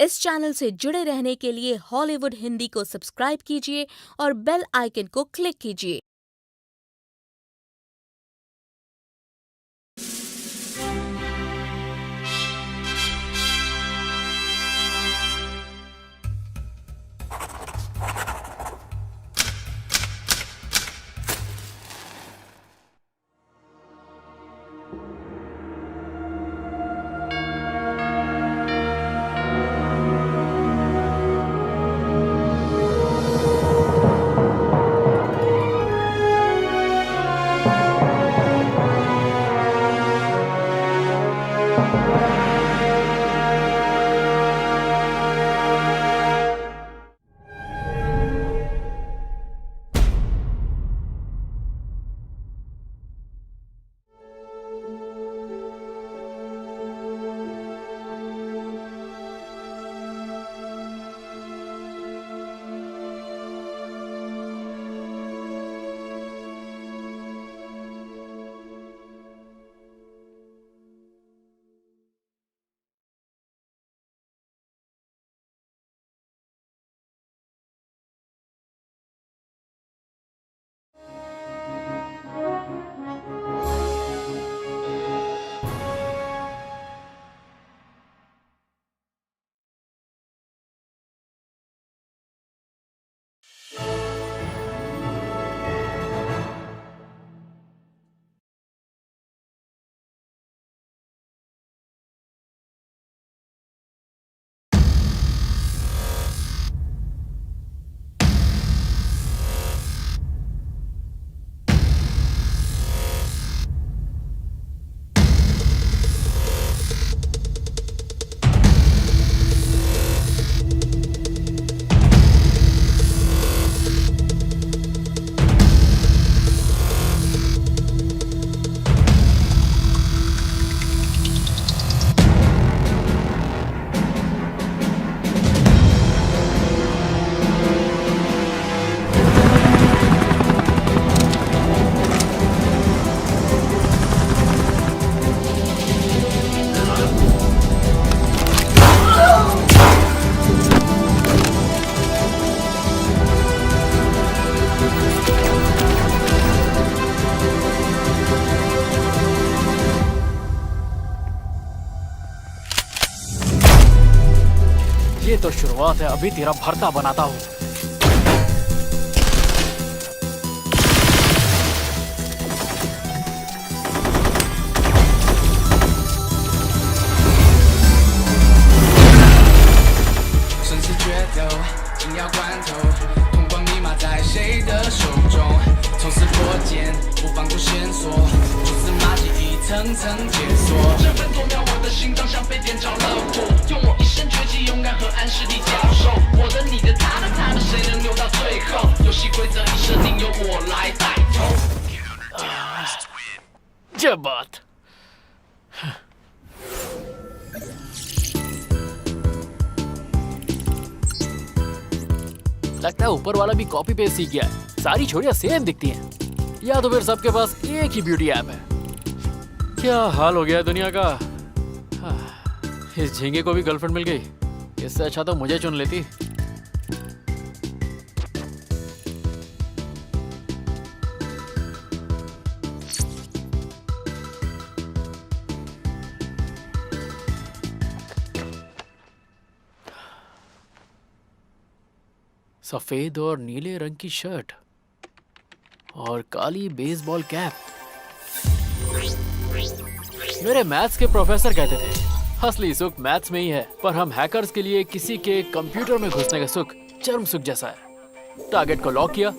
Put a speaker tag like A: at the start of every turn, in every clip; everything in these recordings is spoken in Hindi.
A: इस चैनल से जुड़े रहने के लिए हॉलीवुड हिंदी को सब्सक्राइब कीजिए और बेल आइकन को क्लिक कीजिए।
B: ये तो शुरुआत है, अभी तेरा भरता बनाता हूँ। जब बात लगता है ऊपर वाला भी कॉपी पेस्ट सीख गया है। सारी छोरियां सेम दिखती हैं, या तो फिर सबके पास एक ही ब्यूटी ऐप है। क्या हाल हो गया है दुनिया का। इस झींगे को भी गर्लफ्रेंड मिल गई, इससे अच्छा तो मुझे चुन लेती। सफेद और नीले रंग की शर्ट और काली बेसबॉल कैप। मेरे मैथ्स के प्रोफेसर कहते थे असली सुख मैथ्स में ही है, पर हम हैकर्स के लिए किसी के कंप्यूटर में घुसने का सुख चरम सुख जैसा है। टारगेट को लॉक किया,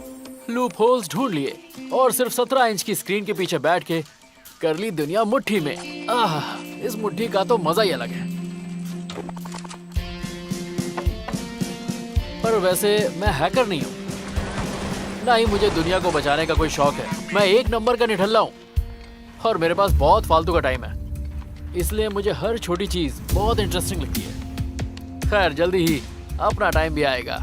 B: लूप होल्स ढूंढ लिए और सिर्फ 17 इंच की स्क्रीन के पीछे बैठ के कर ली दुनिया मुट्ठी में। इस मुट्ठी का तो मजा ही अलग है। पर वैसे मैं हैकर नहीं हूँ, ना ही मुझे दुनिया को बचाने का कोई शौक है। मैं एक नंबर का निठल्ला हूँ और मेरे पास बहुत फालतू का टाइम है, इसलिए मुझे हर छोटी चीज बहुत इंटरेस्टिंग लगती है। खैर जल्दी ही अपना टाइम भी आएगा।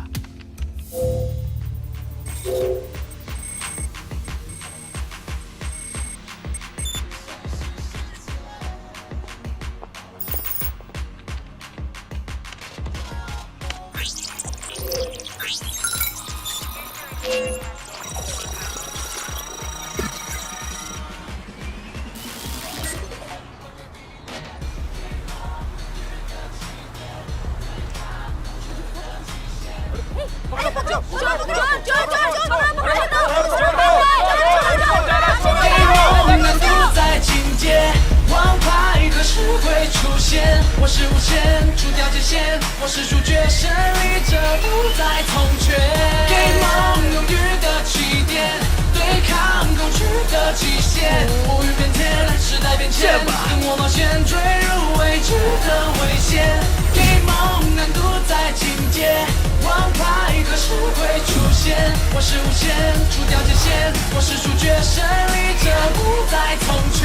C: 是无限，除掉界限，我是主角，胜利者不再从缺。给梦永远的起点，对抗恐惧的极限。乌云变天，时代变迁，跟我冒险，坠入未知的危险。给梦难度在境界，王牌何时会出现？我是无限，除掉界限，我是主角，胜利者不再从缺。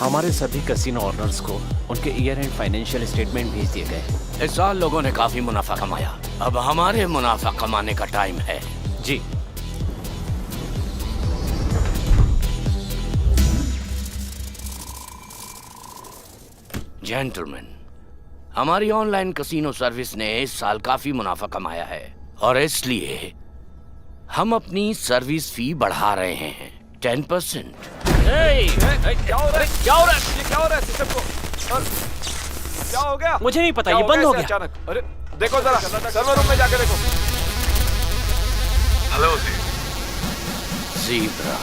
D: हमारे सभी कैसीनो ओनर्स को उनके ईयर एंड फाइनेंशियल स्टेटमेंट भेज दिए गए।
E: इस साल लोगों ने काफी मुनाफा कमाया, अब हमारे मुनाफा कमाने का टाइम है।
D: जी।
E: जेंटलमैन, हमारी ऑनलाइन कैसीनो सर्विस ने इस साल काफी मुनाफा कमाया है और इसलिए हम अपनी सर्विस फी बढ़ा रहे हैं 10%।
D: क्या हो रहा है? क्या हो रहा है? ये क्या हो रहा है सिस्टम को? क्या हो गया? मुझे नहीं पता, ये बंद हो गया
F: अचानक। अरे देखो जरा सर्वर रूम में जाके देखो। Hello
E: zebra.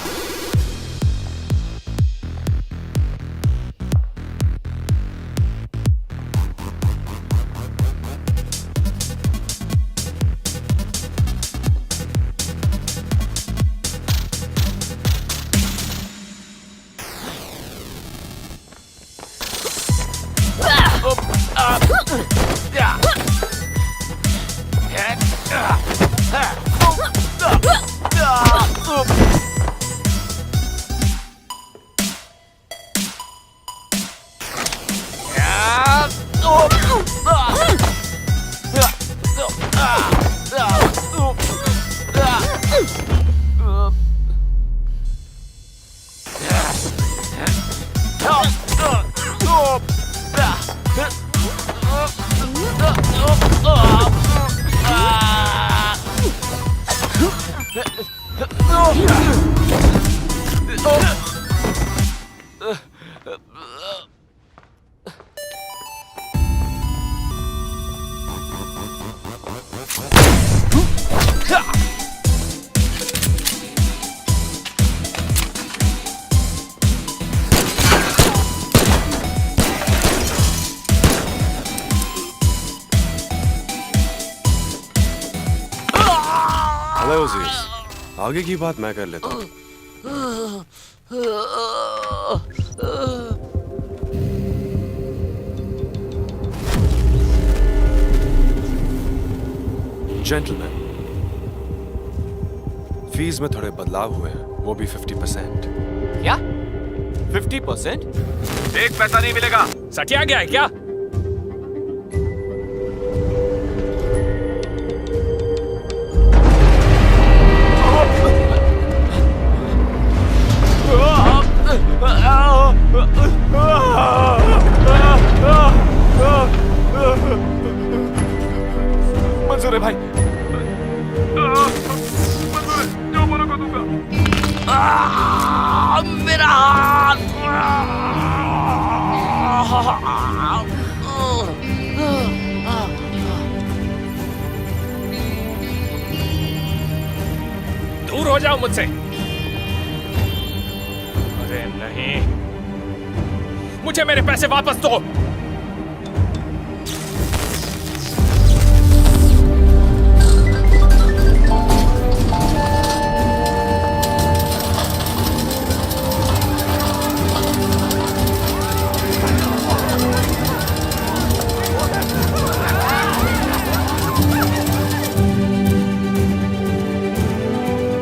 F: आगे की बात मैं कर लेता हूँ। जेंटलमैन, फीस में थोड़े बदलाव हुए हैं, वो भी 50%।
D: क्या? 50%?
F: एक पैसा नहीं मिलेगा।
D: सटिया गया है क्या?
F: मंजूर है भाई। मंजूर है, जो बोलो को दूंगा।
E: मेरा हाथ।
D: दूर हो जाओ मुझसे। अरे नहीं, मुझे मेरे पैसे वापस दो।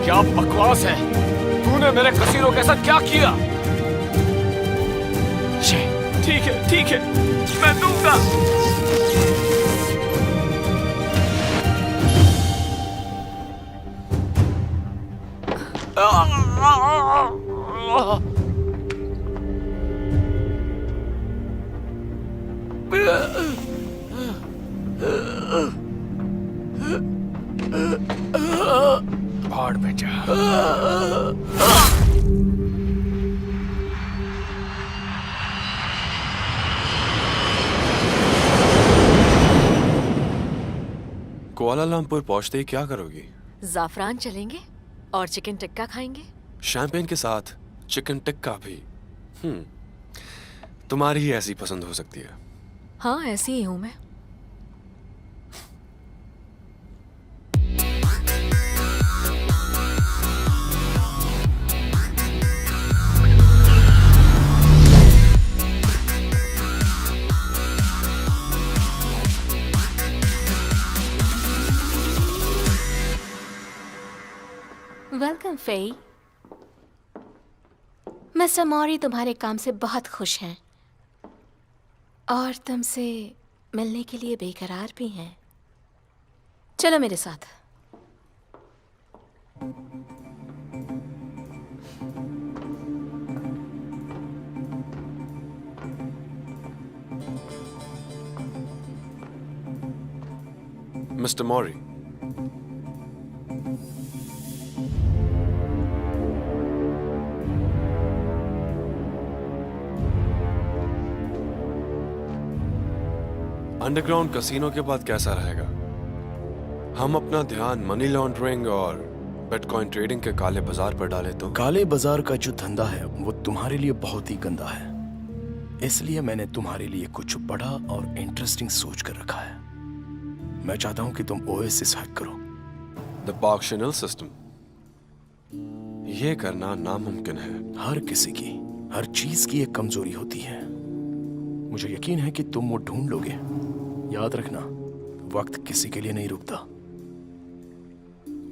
B: क्या बकवास है? तूने मेरे कसीनो के साथ क्या किया? ठीक है, मैं दूंगा।
E: भाड़ में जा।
F: कुआलालंपुर पहुंचते ही क्या करोगी?
G: जाफरान चलेंगे और चिकन टिक्का खाएंगे।
F: शैंपेन के साथ चिकन टिक्का भी। तुम्हारी ही ऐसी पसंद हो सकती है।
G: हाँ, ऐसी ही हूं मैं।
A: Welcome Fei. मिस्टर मौरी तुम्हारे काम से बहुत खुश हैं और तुमसे मिलने के लिए बेकरार भी हैं। चलो मेरे साथ।
F: मिस्टर मौरी, अंडरग्राउंड कैसीनो के बाद कैसा रहेगा? हम अपना ध्यान मनी लॉन्ड्रिंग और बिटकॉइन ट्रेडिंग के काले बाजार पर डाले तो?
H: काले बाजार का जो धंधा है वो तुम्हारे लिए बहुत ही गंदा है, इसलिए मैंने तुम्हारे लिए कुछ बड़ा और इंटरेस्टिंग सोच कर रखा है। मैं चाहता हूं कि तुम ओएसिस हैक करो।
F: द पार्क शनल सिस्टम। ये करना नामुमकिन है।
H: हर किसी की हर चीज की एक कमजोरी होती है। मुझे यकीन है कि तुम वो ढूंढ लोगे। याद रखना, वक्त किसी के लिए नहीं रुकता।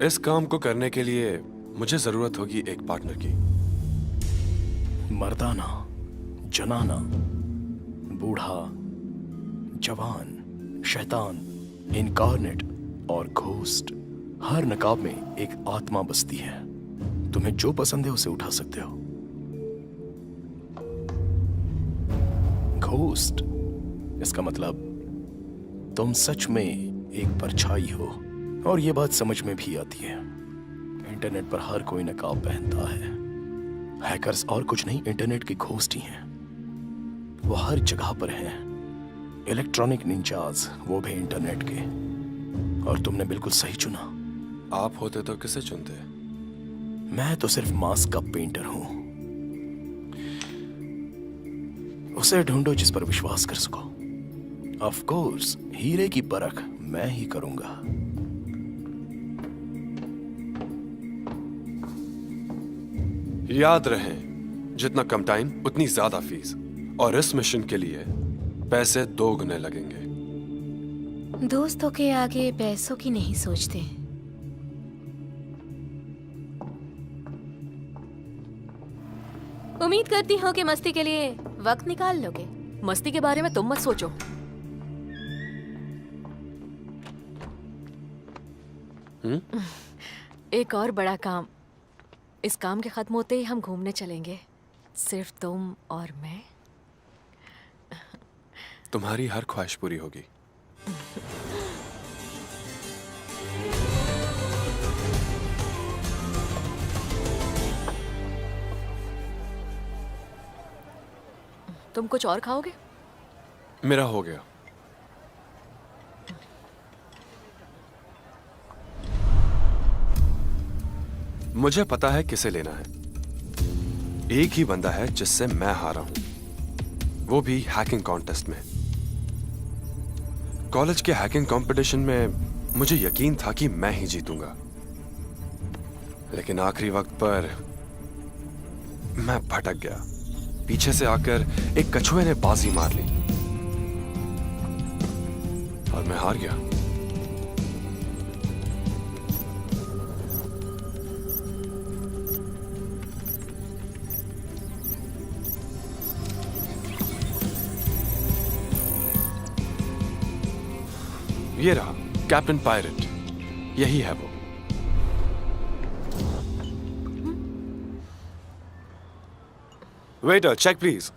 F: इस काम को करने के लिए मुझे जरूरत होगी एक पार्टनर की।
H: मर्दाना, जनाना, बूढ़ा, जवान, शैतान, इनकारनेट और घोस्ट, हर नकाब में एक आत्मा बसती है। तुम्हें जो पसंद है उसे उठा सकते हो। घोस्ट, इसका मतलब तुम सच में एक परछाई हो, और ये बात समझ में भी आती है। इंटरनेट पर हर कोई नकाब पहनता है। हैकर्स और कुछ नहीं, इंटरनेट के घोस्ट ही हैं। वो हर जगह पर हैं। इलेक्ट्रॉनिक निंजाज, वो भी इंटरनेट के। और तुमने बिल्कुल सही चुना।
F: आप होते तो किसे चुनते?
H: मैं तो सिर्फ मास्क का पेंटर हूं। उसे ढूंढो जिस पर विश्वास कर सको। ऑफ कोर्स, हीरे की परख मैं ही करूंगा।
F: याद रहे, जितना कम टाइम उतनी ज्यादा फीस, और इस मिशन के लिए पैसे 2 गुने लगेंगे।
A: दोस्तों के आगे पैसों की नहीं सोचते। उम्मीद करती हूँ कि मस्ती के लिए वक्त निकाल लोगे।
G: मस्ती के बारे में तुम मत सोचो। एक और बड़ा काम। इस काम के खत्म होते ही हम घूमने चलेंगे, सिर्फ तुम और मैं।
F: तुम्हारी हर ख्वाहिश पूरी होगी।
G: तुम कुछ और खाओगे?
F: मेरा हो गया। मुझे पता है किसे लेना है। एक ही बंदा है जिससे मैं हारा हूं, वो भी हैकिंग कॉन्टेस्ट में। कॉलेज के हैकिंग कंपटीशन में मुझे यकीन था कि मैं ही जीतूंगा, लेकिन आखिरी वक्त पर मैं भटक गया। पीछे से आकर एक कछुए ने बाजी मार ली और मैं हार गया। ये रहा कैप्टन पायरेट, यही है वो। Waiter, check please.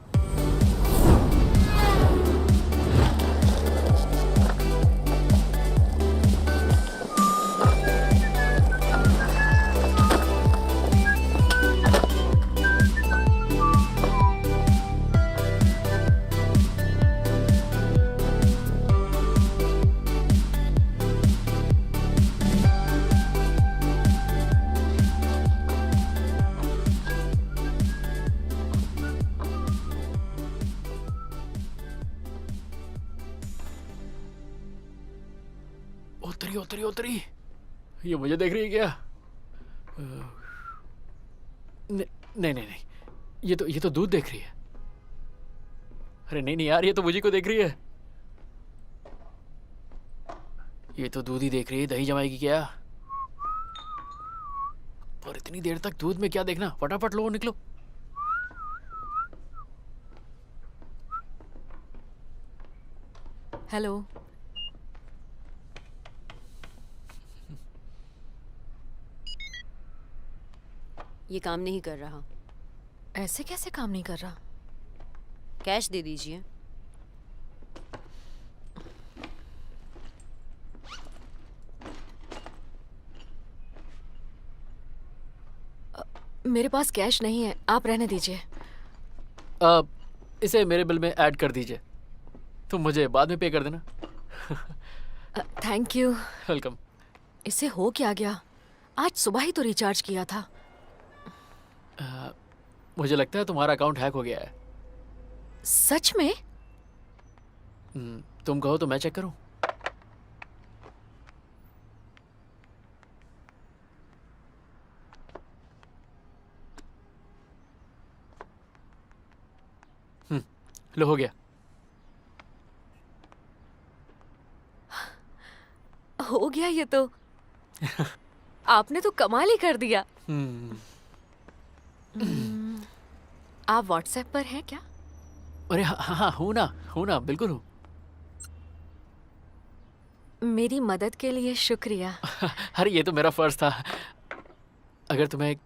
B: उतरी उतरी उतरी। ये मुझे देख रही है क्या? नहीं नहीं नहीं, ये तो दूध देख रही है। अरे नहीं नहीं यार, ये तो मुझे को देख रही है। ये तो दूध ही देख रही है, दही जमाएगी क्या? और इतनी देर तक दूध में क्या देखना, फटाफट लो निकलो।
G: हेलो।
I: ये काम नहीं कर रहा।
G: ऐसे कैसे काम नहीं कर रहा?
I: कैश दे दीजिए।
G: मेरे पास कैश नहीं है, आप रहने दीजिए।
B: इसे मेरे बिल में ऐड कर दीजिए, तुम मुझे बाद में पे कर देना।
G: Thank you.
B: वेलकम।
G: इसे हो क्या गया? आज सुबह ही तो रिचार्ज किया था।
B: मुझे लगता है तुम्हारा अकाउंट हैक हो गया है।
G: सच में?
B: तुम कहो तो मैं चेक करूं? लो, हो गया।
G: हो गया ये तो। आपने तो कमाल ही कर दिया। आप व्हाट्सएप पर हैं क्या?
B: अरे हाँ, हूँ ना, बिल्कुल हूँ।
G: मेरी मदद के लिए शुक्रिया।
B: अरे ये तो मेरा फर्ज था। अगर तुम्हें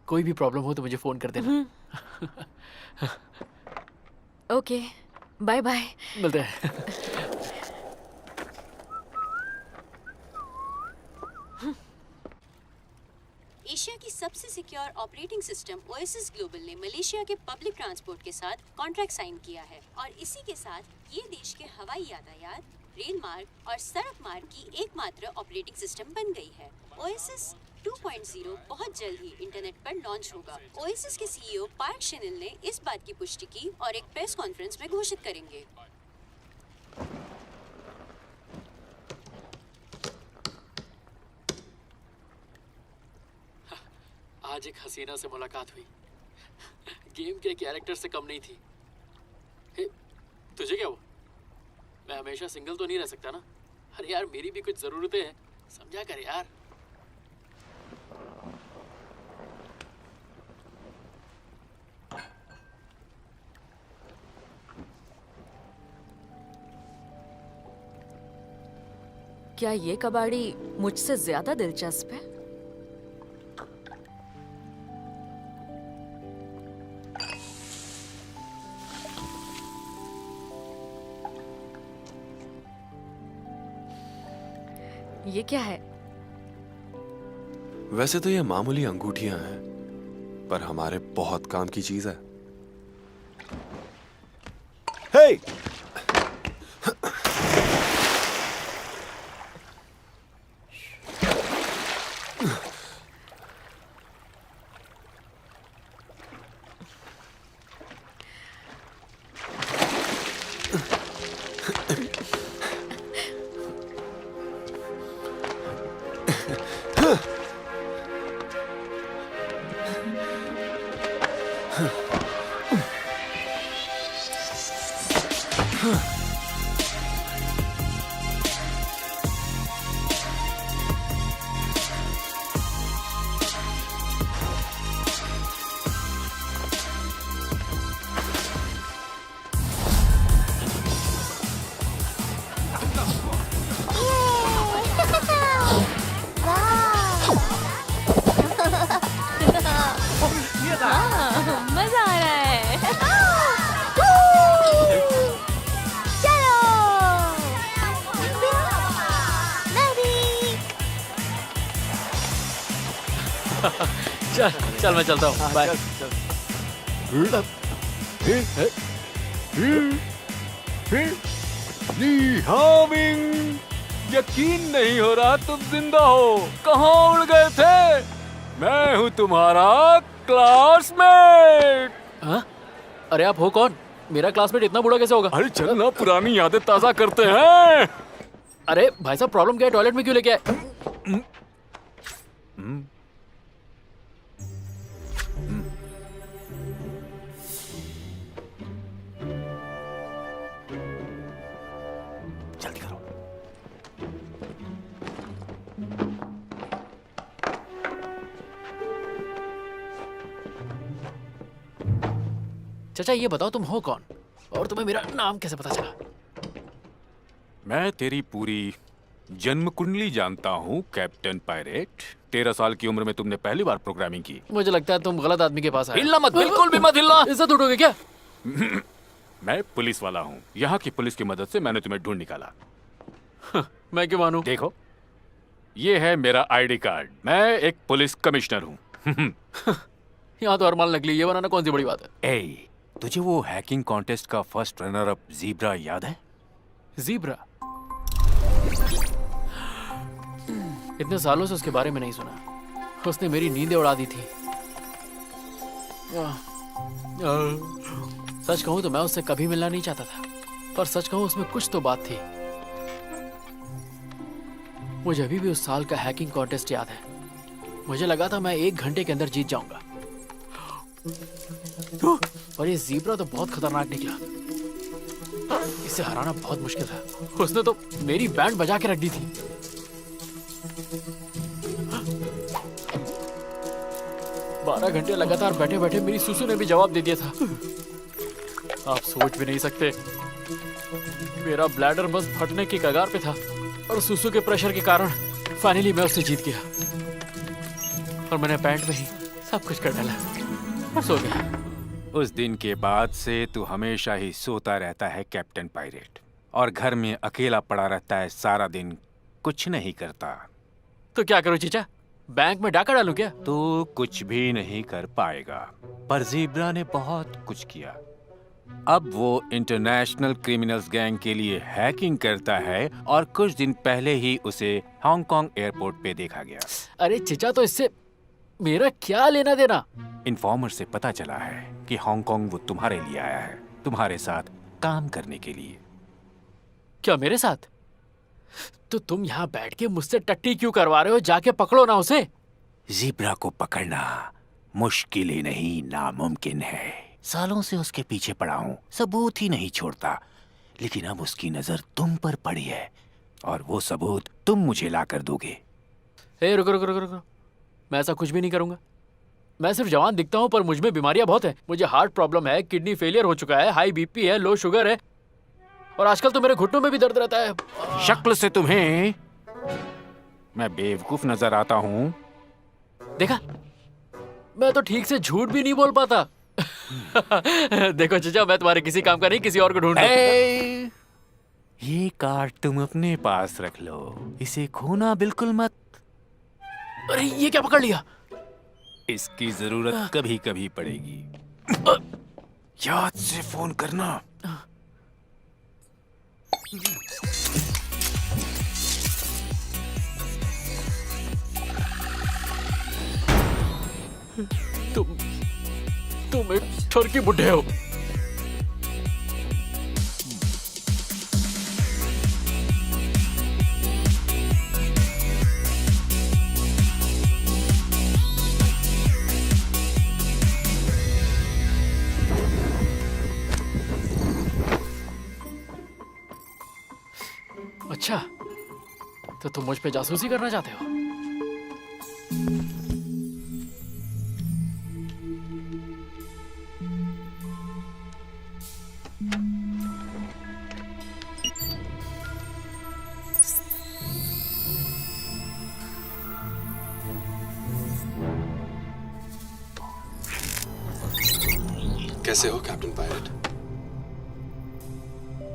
B: कोई भी प्रॉब्लम हो तो मुझे फोन कर देना।
G: Okay, bye bye.
B: मिलते हैं।
I: एशिया की सबसे secure operating system Oasis global ने मलेशिया के पब्लिक ट्रांसपोर्ट के साथ कॉन्ट्रैक्ट साइन किया है और इसी के साथ ये देश के हवाई यातायात, रेल मार्ग और सड़क मार्ग की एकमात्र ऑपरेटिंग सिस्टम बन गई है। ओएसिस 2.0 बहुत जल्द ही इंटरनेट पर लॉन्च होगा। ओएसिस के सीईओ पार्क शिनिल ने इस बात की पुष्टि की और एक प्रेस कॉन्फ्रेंस में घोषित करेंगे।
B: आज एक हसीना से मुलाकात हुई, गेम के कैरेक्टर से कम नहीं थी। तुझे क्या हुआ? मैं हमेशा सिंगल तो नहीं रह सकता ना। अरे यार, मेरी भी कुछ जरूरतें हैं, समझा कर यार।
G: क्या ये कबाड़ी मुझसे ज्यादा दिलचस्प है? ये क्या है?
F: वैसे तो ये मामूली अंगूठियां हैं, पर हमारे बहुत काम की चीज है।
H: हे!
A: मजा आ रहा है।
B: चल चल, मैं चलता हूँ, बाय।
D: यकीन नहीं हो रहा तुम जिंदा हो। कहाँ उड़ गए थे? मैं हूँ तुम्हारा क्लासमेट।
B: हाँ? अरे आप हो कौन? मेरा क्लासमेट इतना बूढ़ा कैसे होगा?
D: अरे चल ना, पुरानी यादें ताजा करते हैं।
B: अरे भाई साहब प्रॉब्लम क्या है? टॉयलेट में क्यों लेके आए?
H: जल्दी करो।
B: चाचा ये बताओ तुम हो कौन और तुम्हें मेरा नाम कैसे पता चला?
J: मैं तेरी पूरी जन्म कुंडली जानता हूँ कैप्टन पायरेट। 13 साल की उम्र में तुमने पहली बार प्रोग्रामिंग की।
B: मुझे लगता है तुम गलत आदमी के पास आए।
E: हिलना मत, बिल्कुल भी मत हिलना।
B: इज्जत उठोगे क्या?
J: मैं पुलिस वाला हूँ। यहाँ की पुलिस की मदद से मैंने तुम्हें ढूंढ निकाला।
B: मैं क्यों मानूं?
J: देखो, ये है मेरा आईडी कार्ड। मैं एक पुलिस कमिश्नर हूँ।
B: यहाँ तो हर माल नकली, ये बनाना कौन सी बड़ी बात है?
J: ए, तुझे वो हैकिंग कॉन्टेस्ट का फर्स्ट रनर अप ज़ीब्रा याद है?
B: ज़ीब्रा? इतने सालों से उसके बारे में नहीं सुना। उसने मेरी नींदें उड़ा दी थी। सच कहूं तो मैं उससे कभी मिलना नहीं चाहता था, पर सच कहूं उसमें कुछ तो बात थी। मुझे अभी भी उस साल का हैकिंग कॉन्टेस्ट याद है। मुझे लगा था मैं 1 घंटे के अंदर जीत जाऊंगा, पर ये ज़ीब्रा तो बहुत खतरनाक निकला। इसे हराना बहुत मुश्किल था। उसने तो मेरी बैंड बजा के रख दी थी। 12 घंटे लगातार बैठे बैठे मेरी सुसु ने भी जवाब दे दिया था। आप सोच भी नहीं सकते, मेरा ब्लैडर बस फटने की कगार पे था और सुसु के प्रेशर के कारण फाइनली मैं उससे जीत गया। और मैंने पैंट में ही सब कुछ कर डाला और सो गया।
J: उस दिन के बाद से तू हमेशा ही सोता रहता है कैप्टन पायरेट, और घर में अकेला पड़ा रहता है सारा दिन, कुछ नहीं करता।
B: तो क्या करूं चीचा? बैंक में डाका डालूं क्या?
J: तू कुछ भी नहीं कर पाएगा, पर ज़ीब्रा ने बहुत कुछ किया। अब वो इंटरनेशनल क्रिमिनल्स गैंग के लिए हैकिंग करता है, और कुछ दिन पहले ही उसे हांगकांग एयरपोर्ट पे देखा गया।
B: अरे चीचा, तो इससे मेरा क्या लेना देना?
J: इन्फॉर्मर से पता चला है कि हांगकांग वो तुम्हारे लिए आया है, तुम्हारे साथ काम करने के लिए।
B: क्या मेरे साथ? तो तुम यहाँ बैठ के मुझसे टट्टी क्यों करवा रहे हो? जाके पकड़ो ना उसे।
H: ज़ीब्रा को पकड़ना मुश्किल ही नहीं, नामुमकिन है। सालों से उसके पीछे पड़ा हूँ, सबूत ही नहीं छोड़ता। लेकिन अब उसकी नजर तुम पर पड़ी है, और वो सबूत तुम मुझे ला कर दोगे।
B: ए, रुको रुको रुको रुको, मैं ऐसा कुछ भी नहीं करूंगा। मैं सिर्फ जवान दिखता हूँ, पर मुझमें बीमारियां बहुत है। मुझे हार्ट प्रॉब्लम है, किडनी फेलियर हो चुका है, हाई बीपी है, लो शुगर है, और आजकल तो मेरे घुटनों में भी दर्द रहता है।
J: शक्ल से तुम्हें मैं बेवकूफ नजर आता हूँ।
B: देखा, मैं तो ठीक से झूठ भी नहीं बोल पाता। देखो चचा, मैं तुम्हारे किसी काम का नहीं, किसी और को ढूंढ।
J: ये कार्ड तुम अपने पास रख लो, इसे खोना बिल्कुल मत।
B: अरे ये क्या पकड़ लिया?
J: इसकी जरूरत कभी कभी पड़ेगी। याद से फोन करना।
B: तुम एक ठरकी बुड्ढे हो। अच्छा, तो तुम मुझ पे जासूसी करना चाहते हो?
F: कैसे हो कैप्टन पायरेट?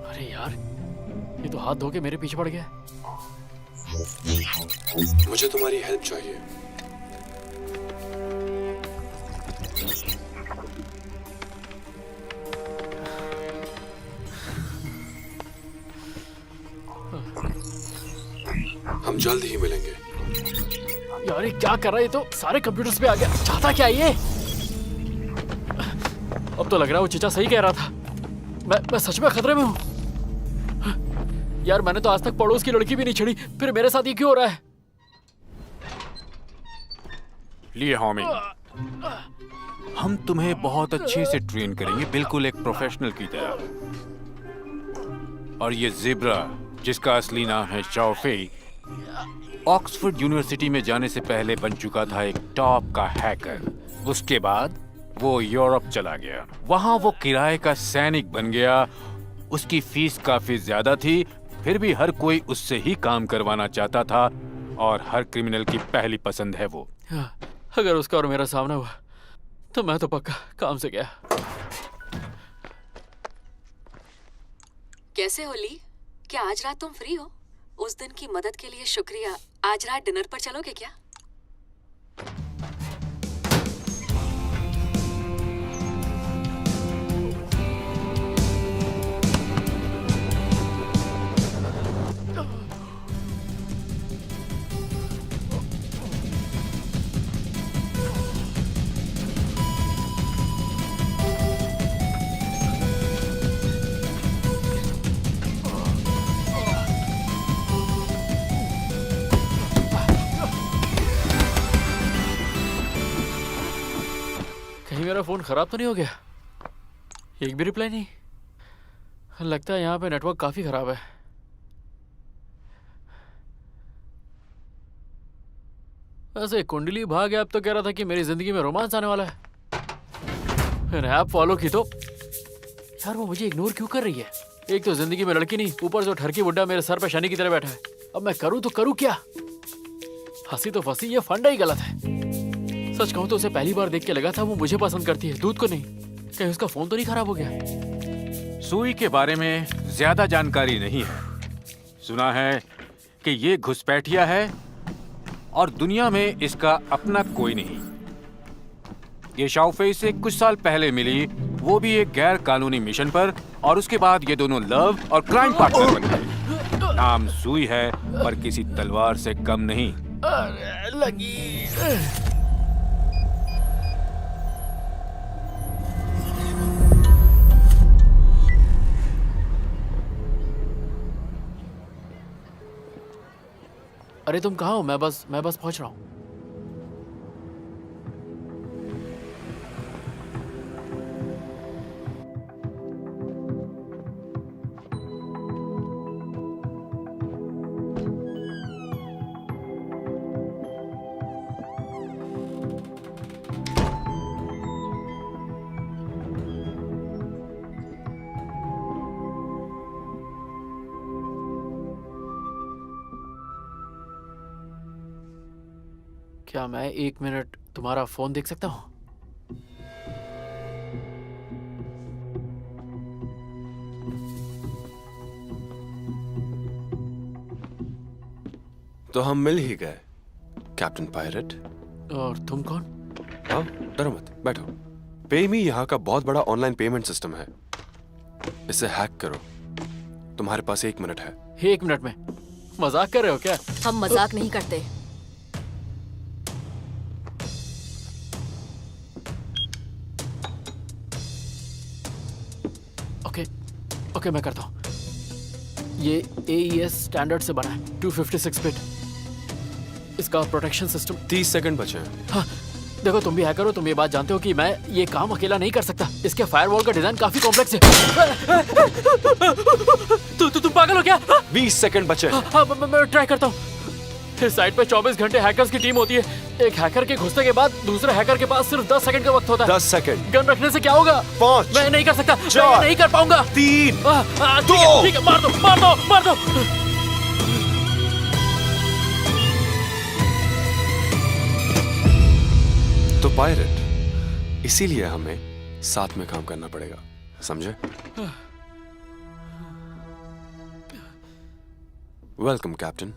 B: अरे यार, ये तो हाथ धो के मेरे पीछे पड़ गया।
F: मुझे तुम्हारी हेल्प चाहिए। हम जल्द ही मिलेंगे।
B: यार ये क्या कर रहा है? ये तो सारे कंप्यूटर्स पे आ गया। चाहता क्या ये? अब तो लग रहा है वो चीचा सही कह रहा था। मैं सच में खतरे में हूँ। यार मैंने तो आज तक पड़ोस की लड़की भी नहीं छेड़ी, फिर मेरे साथ ये क्यों हो रहा है?
J: लिए होमी, हम तुम्हें बहुत अच्छे से ट्रेन करेंगे, बिल्कुल एक प्रोफेशनल की तरह। और ये ज़ेब्रा, जिसका असली नाम है शाओ फेई, ऑक्सफोर्ड यूनिवर्सिटी में जाने से पहले बन चुका था एक टॉप का हैकर। उसके बाद वो यूरोप चला गया, वहां वो किराए का सैनिक बन गया। उसकी फीस काफी ज्यादा थी, फिर भी हर कोई उससे ही काम करवाना चाहता था, और हर क्रिमिनल की पहली पसंद है वो।
B: अगर उसका और मेरा सामना हुआ तो मैं तो पक्का काम से गया।
G: कैसे हो ली? क्या आज रात तुम फ्री हो? उस दिन की मदद के लिए शुक्रिया। आज रात डिनर पर चलोगे क्या?
B: मेरा फोन खराब तो नहीं हो गया? एक भी रिप्लाई नहीं। लगता है यहाँ पे नेटवर्क काफी खराब है। वैसे कुंडली भाग ऐप तो कह रहा था कि मेरी जिंदगी में रोमांस आने वाला है। मैंने ऐप फॉलो की तो यार वो मुझे इग्नोर क्यों कर रही है? एक तो जिंदगी में लड़की नहीं, ऊपर जो ठरकी बुड्ढा मेरे सर पे शनि की तरह बैठा है। अब मैं करूँ तो करूँ क्या? हंसी तो फंसी, ये फंडा ही गलत है। सच कहूं तो उसे पहली बार देख के लगा था वो मुझे पसंद करती है, दूध को नहीं। कहीं उसका फोन तो नहीं खराब हो गया?
J: सुई के बारे में ज्यादा जानकारी नहीं है। सुना है कि ये घुसपैठिया है और दुनिया में इसका अपना कोई नहीं। ये शाओफेई से कुछ साल पहले मिली, वो भी एक गैर कानूनी मिशन पर, और उसके बाद ये दोनों लव और क्राइम पार्टनर बन गए। नाम सुई है पर किसी तलवार से कम नहीं।
B: अरे लगी। अरे तुम कहाँ हो? मैं बस पहुंच रहा हूँ। क्या मैं 1 मिनट तुम्हारा फोन देख सकता हूँ?
F: तो हम मिल ही गए, कैप्टन पायरेट।
B: और तुम कौन?
F: हाँ, डरो मत, बैठो। पेमी यहाँ का बहुत बड़ा ऑनलाइन पेमेंट सिस्टम है, इसे हैक करो। तुम्हारे पास 1 मिनट है।
B: 1 मिनट में? मजाक कर रहे हो क्या?
G: हम मजाक नहीं करते।
B: ओके, मैं करता हूँ। ये AES स्टैंडर्ड से बना है, 256 बिट। इसका प्रोटेक्शन सिस्टम। 30
F: सेकंड बचे हैं।
B: हाँ, देखो तुम भी हैकर हो, तुम ये बात जानते हो कि मैं ये काम अकेला नहीं कर सकता। इसके फायरवॉल का डिजाइन काफी कॉम्प्लेक्स है। तुम पागल हो क्या?
F: 20 सेकंड बचे।
B: हाँ, मैं ट्राई करता हूँ। इस साइट पे 24 घंटे हैकर्स की टीम होती है। एक हैकर के घुसने के बाद दूसरे हैकर के पास सिर्फ 10 सेकंड का वक्त होता है।
F: 10 सेकंड।
B: गन रखने से क्या होगा?
F: 5।
B: मैं नहीं कर सकता, मैं नहीं कर पाऊंगा।
F: 3,
B: 2। ठीक है, मार दो।
F: तो पायरेट, इसीलिए हमें साथ में काम करना पड़ेगा, समझे? Welcome captain.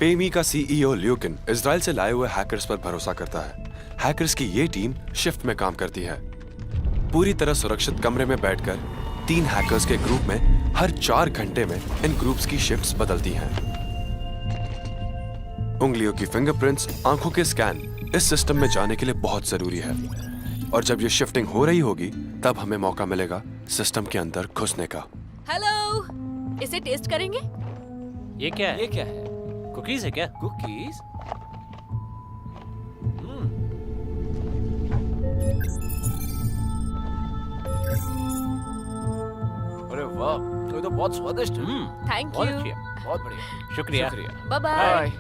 F: पेमी का CEO ल्यूकिन इजराइल से लाए हुए हैकर्स पर भरोसा करता है। हैकर्स की ये टीम शिफ्ट में काम करती है। पूरी तरह सुरक्षित कमरे में बैठकर 3 हैकर्स के ग्रुप में हर 4 घंटे में इन ग्रुप्स की शिफ्ट्स बदलती हैं। उंगलियों की फिंगरप्रिंट्स, आंखों के स्कैन इस सिस्टम में जाने के लिए बहुत जरूरी है, और जब ये शिफ्टिंग हो रही होगी तब हमें मौका मिलेगा सिस्टम के अंदर घुसने का।
G: हेलो, इसे टेस्ट करेंगे?
D: ये क्या है? कुकीज है क्या? कुकीज? अरे वाह, ये तो बहुत स्वादिष्ट है।
G: थैंक
D: बहुत
G: यू।
D: अच्छी है, बहुत बढ़िया। शुक्रिया।
G: Bye bye.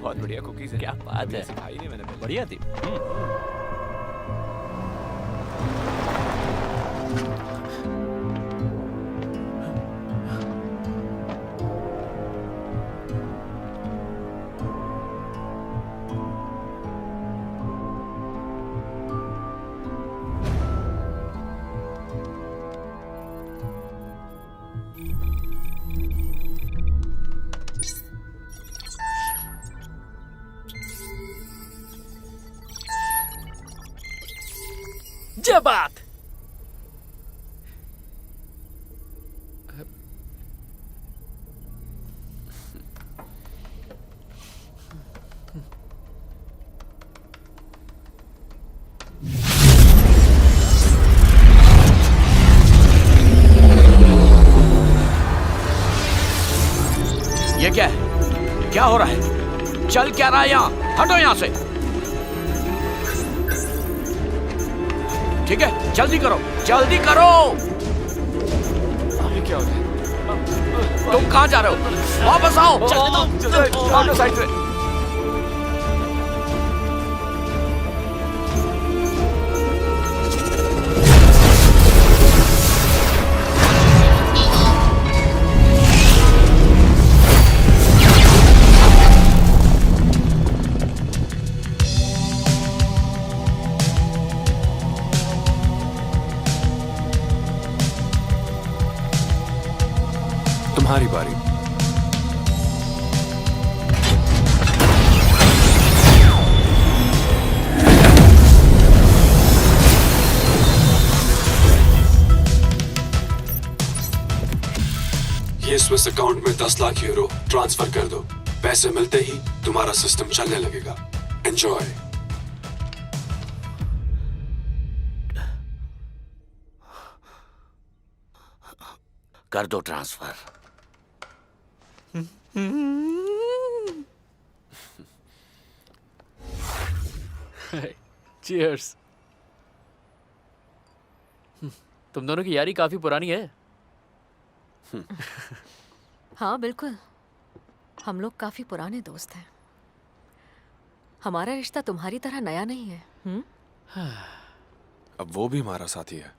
D: बहुत बढ़िया कुकीज है। क्या बात है, सिखाई नहीं मैंने। बढ़िया थी। जय बात।
E: ये क्या है? क्या हो रहा है? चल क्या रहा है यहाँ? हटो यहाँ से। ठीक है, जल्दी करो, जल्दी करो।
F: ये क्या हो रहा है?
E: तुम कहाँ जा रहे हो? वापस आओ।
F: चलो साइड से। तुम्हारी बारी। ये स्विस अकाउंट में 10 लाख यूरो ट्रांसफर कर दो। पैसे मिलते ही तुम्हारा सिस्टम चलने लगेगा। एंजॉय।
E: कर दो ट्रांसफर।
B: चीयर्स। तुम दोनों की यारी काफी पुरानी है।
G: हाँ बिल्कुल, हम लोग काफी पुराने दोस्त हैं। हमारा रिश्ता तुम्हारी तरह नया नहीं है।
F: अब वो भी हमारा साथी है।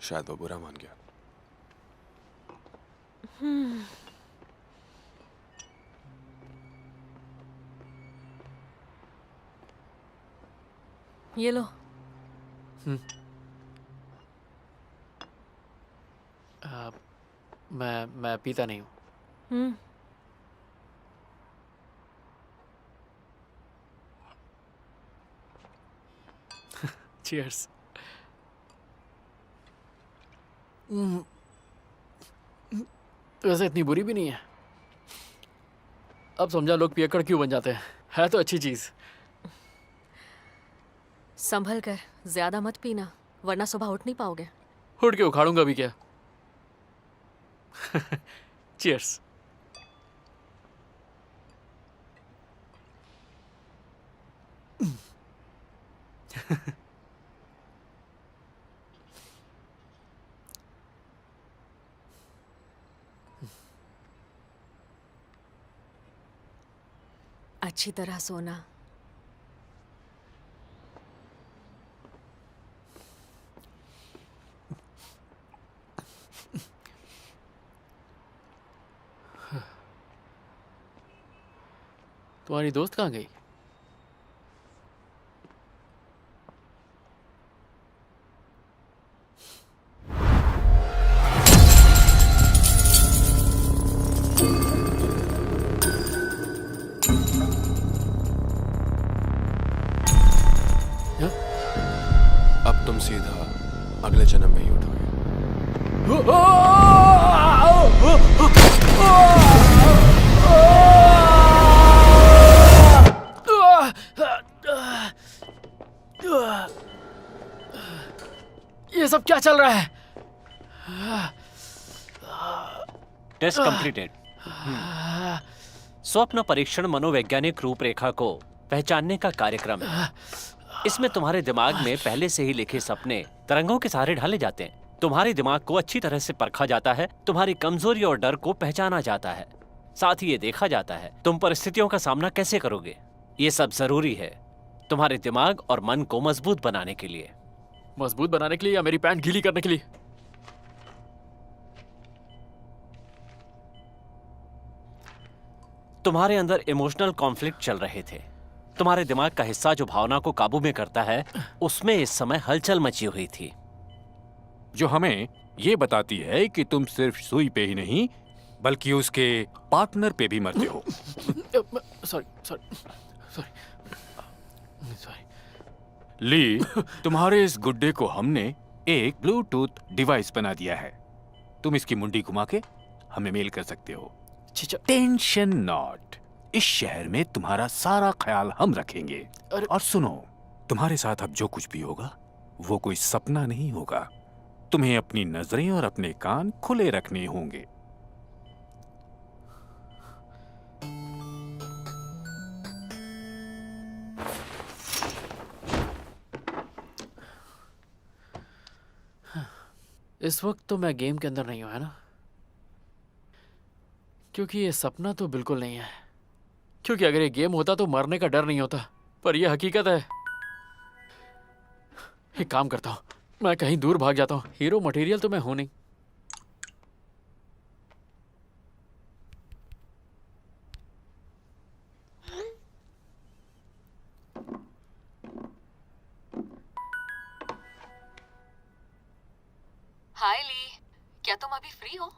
F: शायद वो बुरा मान गया।
G: ये लो।
B: मैं पीता नहीं हूँ। चीयर्स। वैसे इतनी बुरी भी नहीं है। अब समझा लोग पियक्कड़ क्यों बन जाते हैं। है तो अच्छी चीज।
G: संभल कर, ज्यादा मत पीना वरना सुबह उठ नहीं पाओगे।
B: उठ के उखाड़ूंगा भी क्या। चीयर्स।
G: अच्छी तरह सोना।
B: तुम्हारी दोस्त कहाँ गई?
F: सीधा अगले जन्म में ही उठोगे।
B: ये सब क्या चल रहा है?
D: Test completed. स्वप्न परीक्षण मनोवैज्ञानिक रूपरेखा को पहचानने का कार्यक्रम है। इसमें तुम्हारे दिमाग में पहले से ही लिखे सपने तरंगों के सहारे ढाले जाते हैं। तुम्हारे दिमाग को अच्छी तरह से परखा जाता है, तुम्हारी कमजोरी और डर को पहचाना जाता है, साथ ही ये देखा जाता है तुम परिस्थितियों का सामना कैसे करोगे। ये सब जरूरी है तुम्हारे दिमाग और मन को मजबूत बनाने के लिए।
B: मजबूत बनाने के लिए या मेरी पैंट गीली करने के लिए?
D: तुम्हारे अंदर इमोशनल कॉन्फ्लिक्ट चल रहे थे। तुम्हारे दिमाग का हिस्सा जो भावना को काबू में करता है, उसमें इस समय हलचल मची हुई थी,
J: जो हमें ये बताती है कि तुम सिर्फ सुई पे ही नहीं बल्कि उसके पार्टनर पे भी मरते हो।
B: सॉरी।
J: ली, तुम्हारे इस गुड्डे को हमने एक ब्लूटूथ डिवाइस बना दिया है। तुम इसकी मुंडी घुमा के हमें मेल कर सकते हो। टेंशन नॉट, इस शहर में तुम्हारा सारा ख्याल हम रखेंगे। और सुनो, तुम्हारे साथ अब जो कुछ भी होगा वो कोई सपना नहीं होगा। तुम्हें अपनी नजरें और अपने कान खुले रखने होंगे।
B: इस वक्त तो मैं गेम के अंदर नहीं हूं, है ना? क्योंकि ये सपना तो बिल्कुल नहीं है। क्योंकि अगर ये गेम होता तो मरने का डर नहीं होता, पर ये हकीकत है। एक काम करता हूं, मैं कहीं दूर भाग जाता हूं। हीरो मटेरियल तो मैं हूं नहीं।
G: हाय ली, क्या तुम अभी फ्री हो?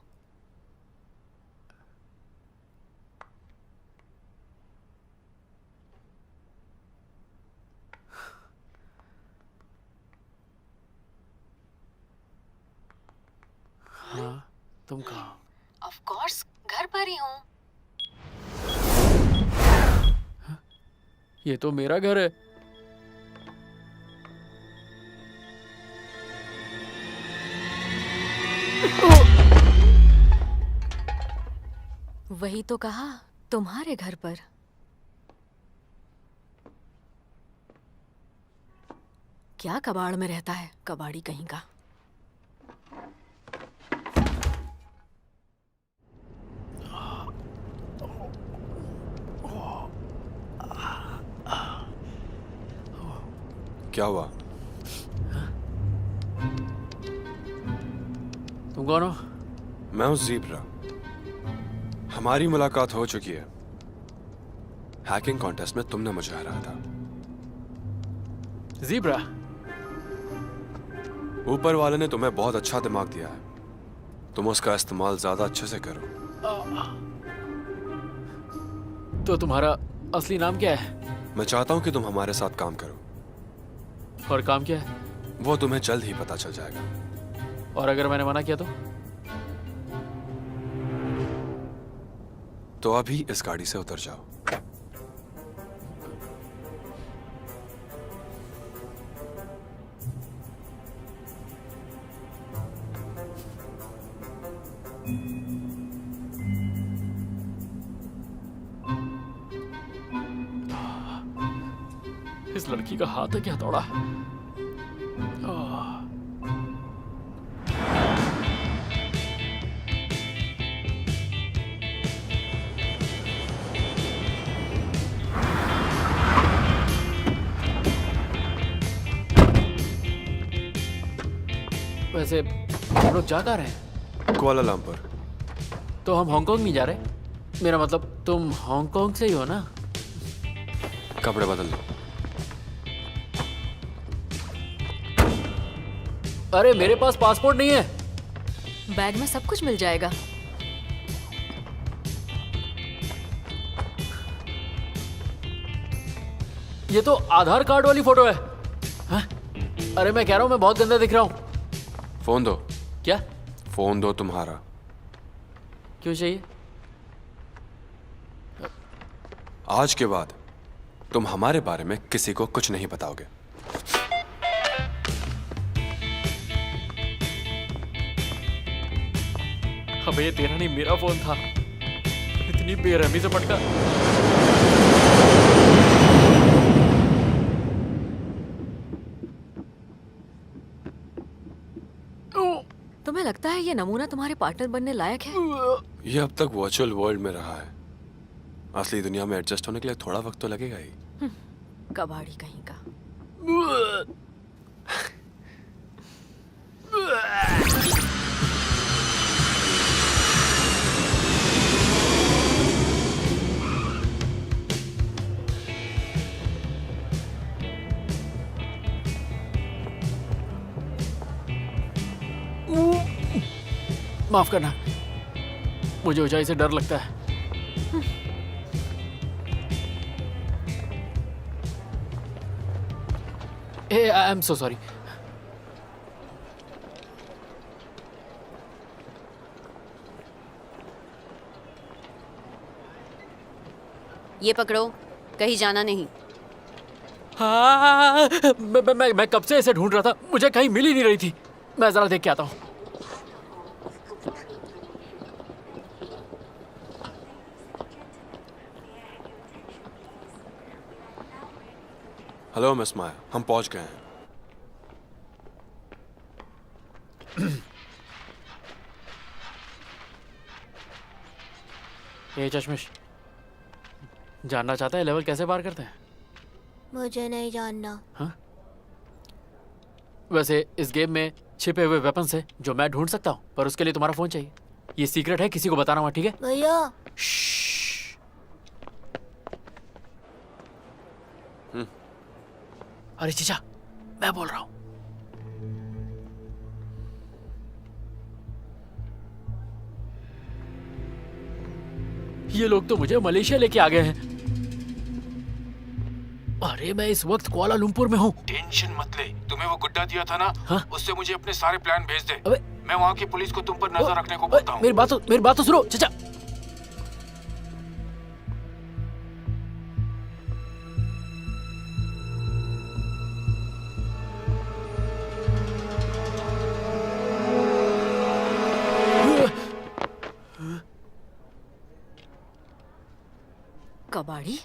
B: हाँ, तुम कहाँ?
G: ऑफ कोर्स, घर पर ही हूँ।
B: ये तो मेरा घर है।
G: वही तो कहा, तुम्हारे घर पर। क्या कबाड़ में रहता है, कबाड़ी कहीं का।
F: क्या हुआ?
B: तुम कौन हो?
F: मैं हूं ज़ीब्रा। हमारी मुलाकात हो चुकी है। हैकिंग कॉन्टेस्ट में तुमने मुझे हराया था।
B: ज़ीब्रा?
F: ऊपर वाले ने तुम्हें बहुत अच्छा दिमाग दिया है। तुम उसका इस्तेमाल ज्यादा अच्छे से करो।
B: तो तुम्हारा असली नाम क्या है?
F: मैं चाहता हूं कि तुम हमारे साथ काम करो।
B: और काम क्या है?
F: वो तुम्हें जल्द ही पता चल जाएगा।
B: और अगर मैंने मना किया
F: तो अभी इस गाड़ी से उतर जाओ।
B: इस लड़की का हाथ है क्या हथौड़ा? वैसे हम लोग जा कहाँ रहे हैं?
F: कुआलालंपुर।
B: तो हम हांगकांग नहीं जा रहे? मेरा मतलब तुम हांगकांग से ही हो ना?
F: कपड़े बदल लो।
B: अरे मेरे पास पासपोर्ट नहीं है।
G: बैग में सब कुछ मिल जाएगा।
B: ये तो आधार कार्ड वाली फोटो है। हाँ? अरे मैं कह रहा हूँ मैं बहुत गंदा दिख रहा हूँ।
F: फोन दो।
B: क्या?
F: फोन दो तुम्हारा।
B: क्यों चाहिए?
F: आज के बाद तुम हमारे बारे में किसी को कुछ नहीं बताओगे।
B: अबे ये तेरा नहीं मेरा फोन था। इतनी बेरहमी से पटका।
G: तुम्हें लगता है ये नमूना तुम्हारे पार्टनर बनने लायक है?
F: ये अब तक वर्चुअल वर्ल्ड में रहा है, असली दुनिया में एडजस्ट होने के लिए थोड़ा वक्त तो लगेगा ही।
G: कबाड़ी कहीं का।
B: माफ करना, मुझे ऊंचाई से डर लगता है। I am so sorry.
I: ये पकड़ो, कहीं जाना नहीं।
B: हाँ, मैं कब से इसे ढूंढ रहा था, मुझे कहीं मिल ही नहीं रही थी। मैं जरा देख के आता हूँ।
F: हेलो मिस माया, हम पहुंच गए हैं।
B: ये चश्मिश जानना चाहता है लेवल कैसे पार करते हैं?
A: मुझे नहीं जानना।
B: हाँ? वैसे इस गेम में छिपे हुए वेपन्स है जो मैं ढूंढ सकता हूँ, पर उसके लिए तुम्हारा फोन चाहिए। ये सीक्रेट है, किसी को बताना हुआ, ठीक है?
A: भैया
B: अरे चीचा, मैं बोल रहा हूँ। ये लोग तो मुझे मलेशिया लेके आ गए हैं। अरे मैं इस वक्त कुआलालंपुर में हूँ।
J: टेंशन मत ले, तुम्हें वो गुड्डा दिया था ना,
B: हाँ?
J: उससे मुझे अपने सारे प्लान भेज दे।
B: अबे
J: मैं वहाँ की पुलिस को तुम पर नजर रखने को बोलता हूँ।
B: मेरी बात तो सुनो चचा।
G: कबाड़ी?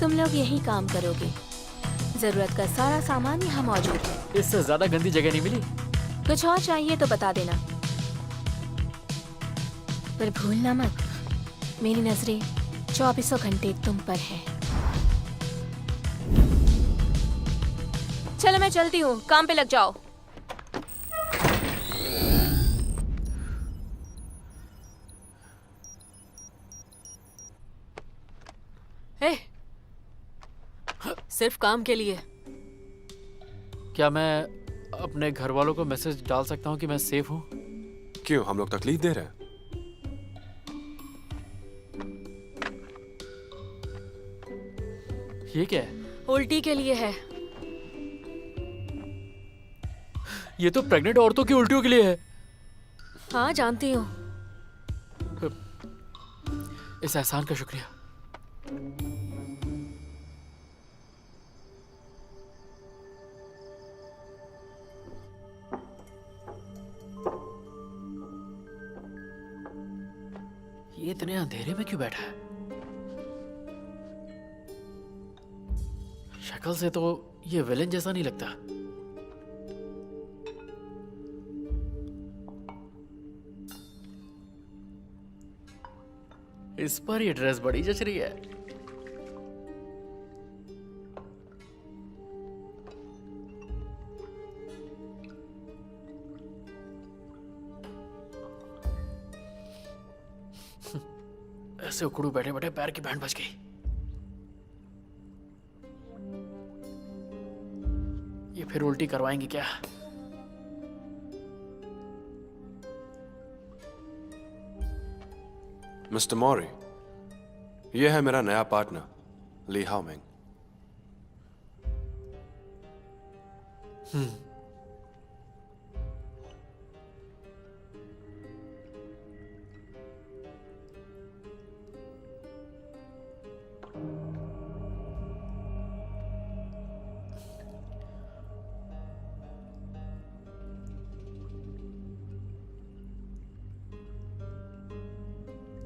A: तुम लोग यही काम करोगे? जरूरत का सारा सामान यहाँ मौजूद है।
B: इससे ज्यादा गंदी जगह नहीं मिली।
A: कुछ और चाहिए तो बता देना, पर भूलना मत, मेरी नजरें 24 घंटे तुम पर है। चलो मैं चलती हूँ, काम पे लग जाओ।
G: ए, सिर्फ काम के लिए।
B: क्या मैं अपने घर वालों को मैसेज डाल सकता हूँ कि मैं सेफ हूँ?
F: क्यों, हम लोग तकलीफ दे रहे हैं?
B: ये क्या है?
G: उल्टी के लिए है।
B: ये तो प्रेग्नेंट औरतों की उल्टियों के लिए है।
G: हाँ जानती हूँ।
B: इस एहसान का शुक्रिया। ये इतने अंधेरे में क्यों बैठा है? शक्ल से तो ये विलेन जैसा नहीं लगता। इस पर ये ड्रेस बड़ी जच रही है। ऐसे उखड़ू बैठे बैठे पैर की बैंड बज गई। ये फिर उल्टी करवाएंगे क्या?
F: मिस्टर मौरी, ये है मेरा नया पार्टनर ली हाओमिंग।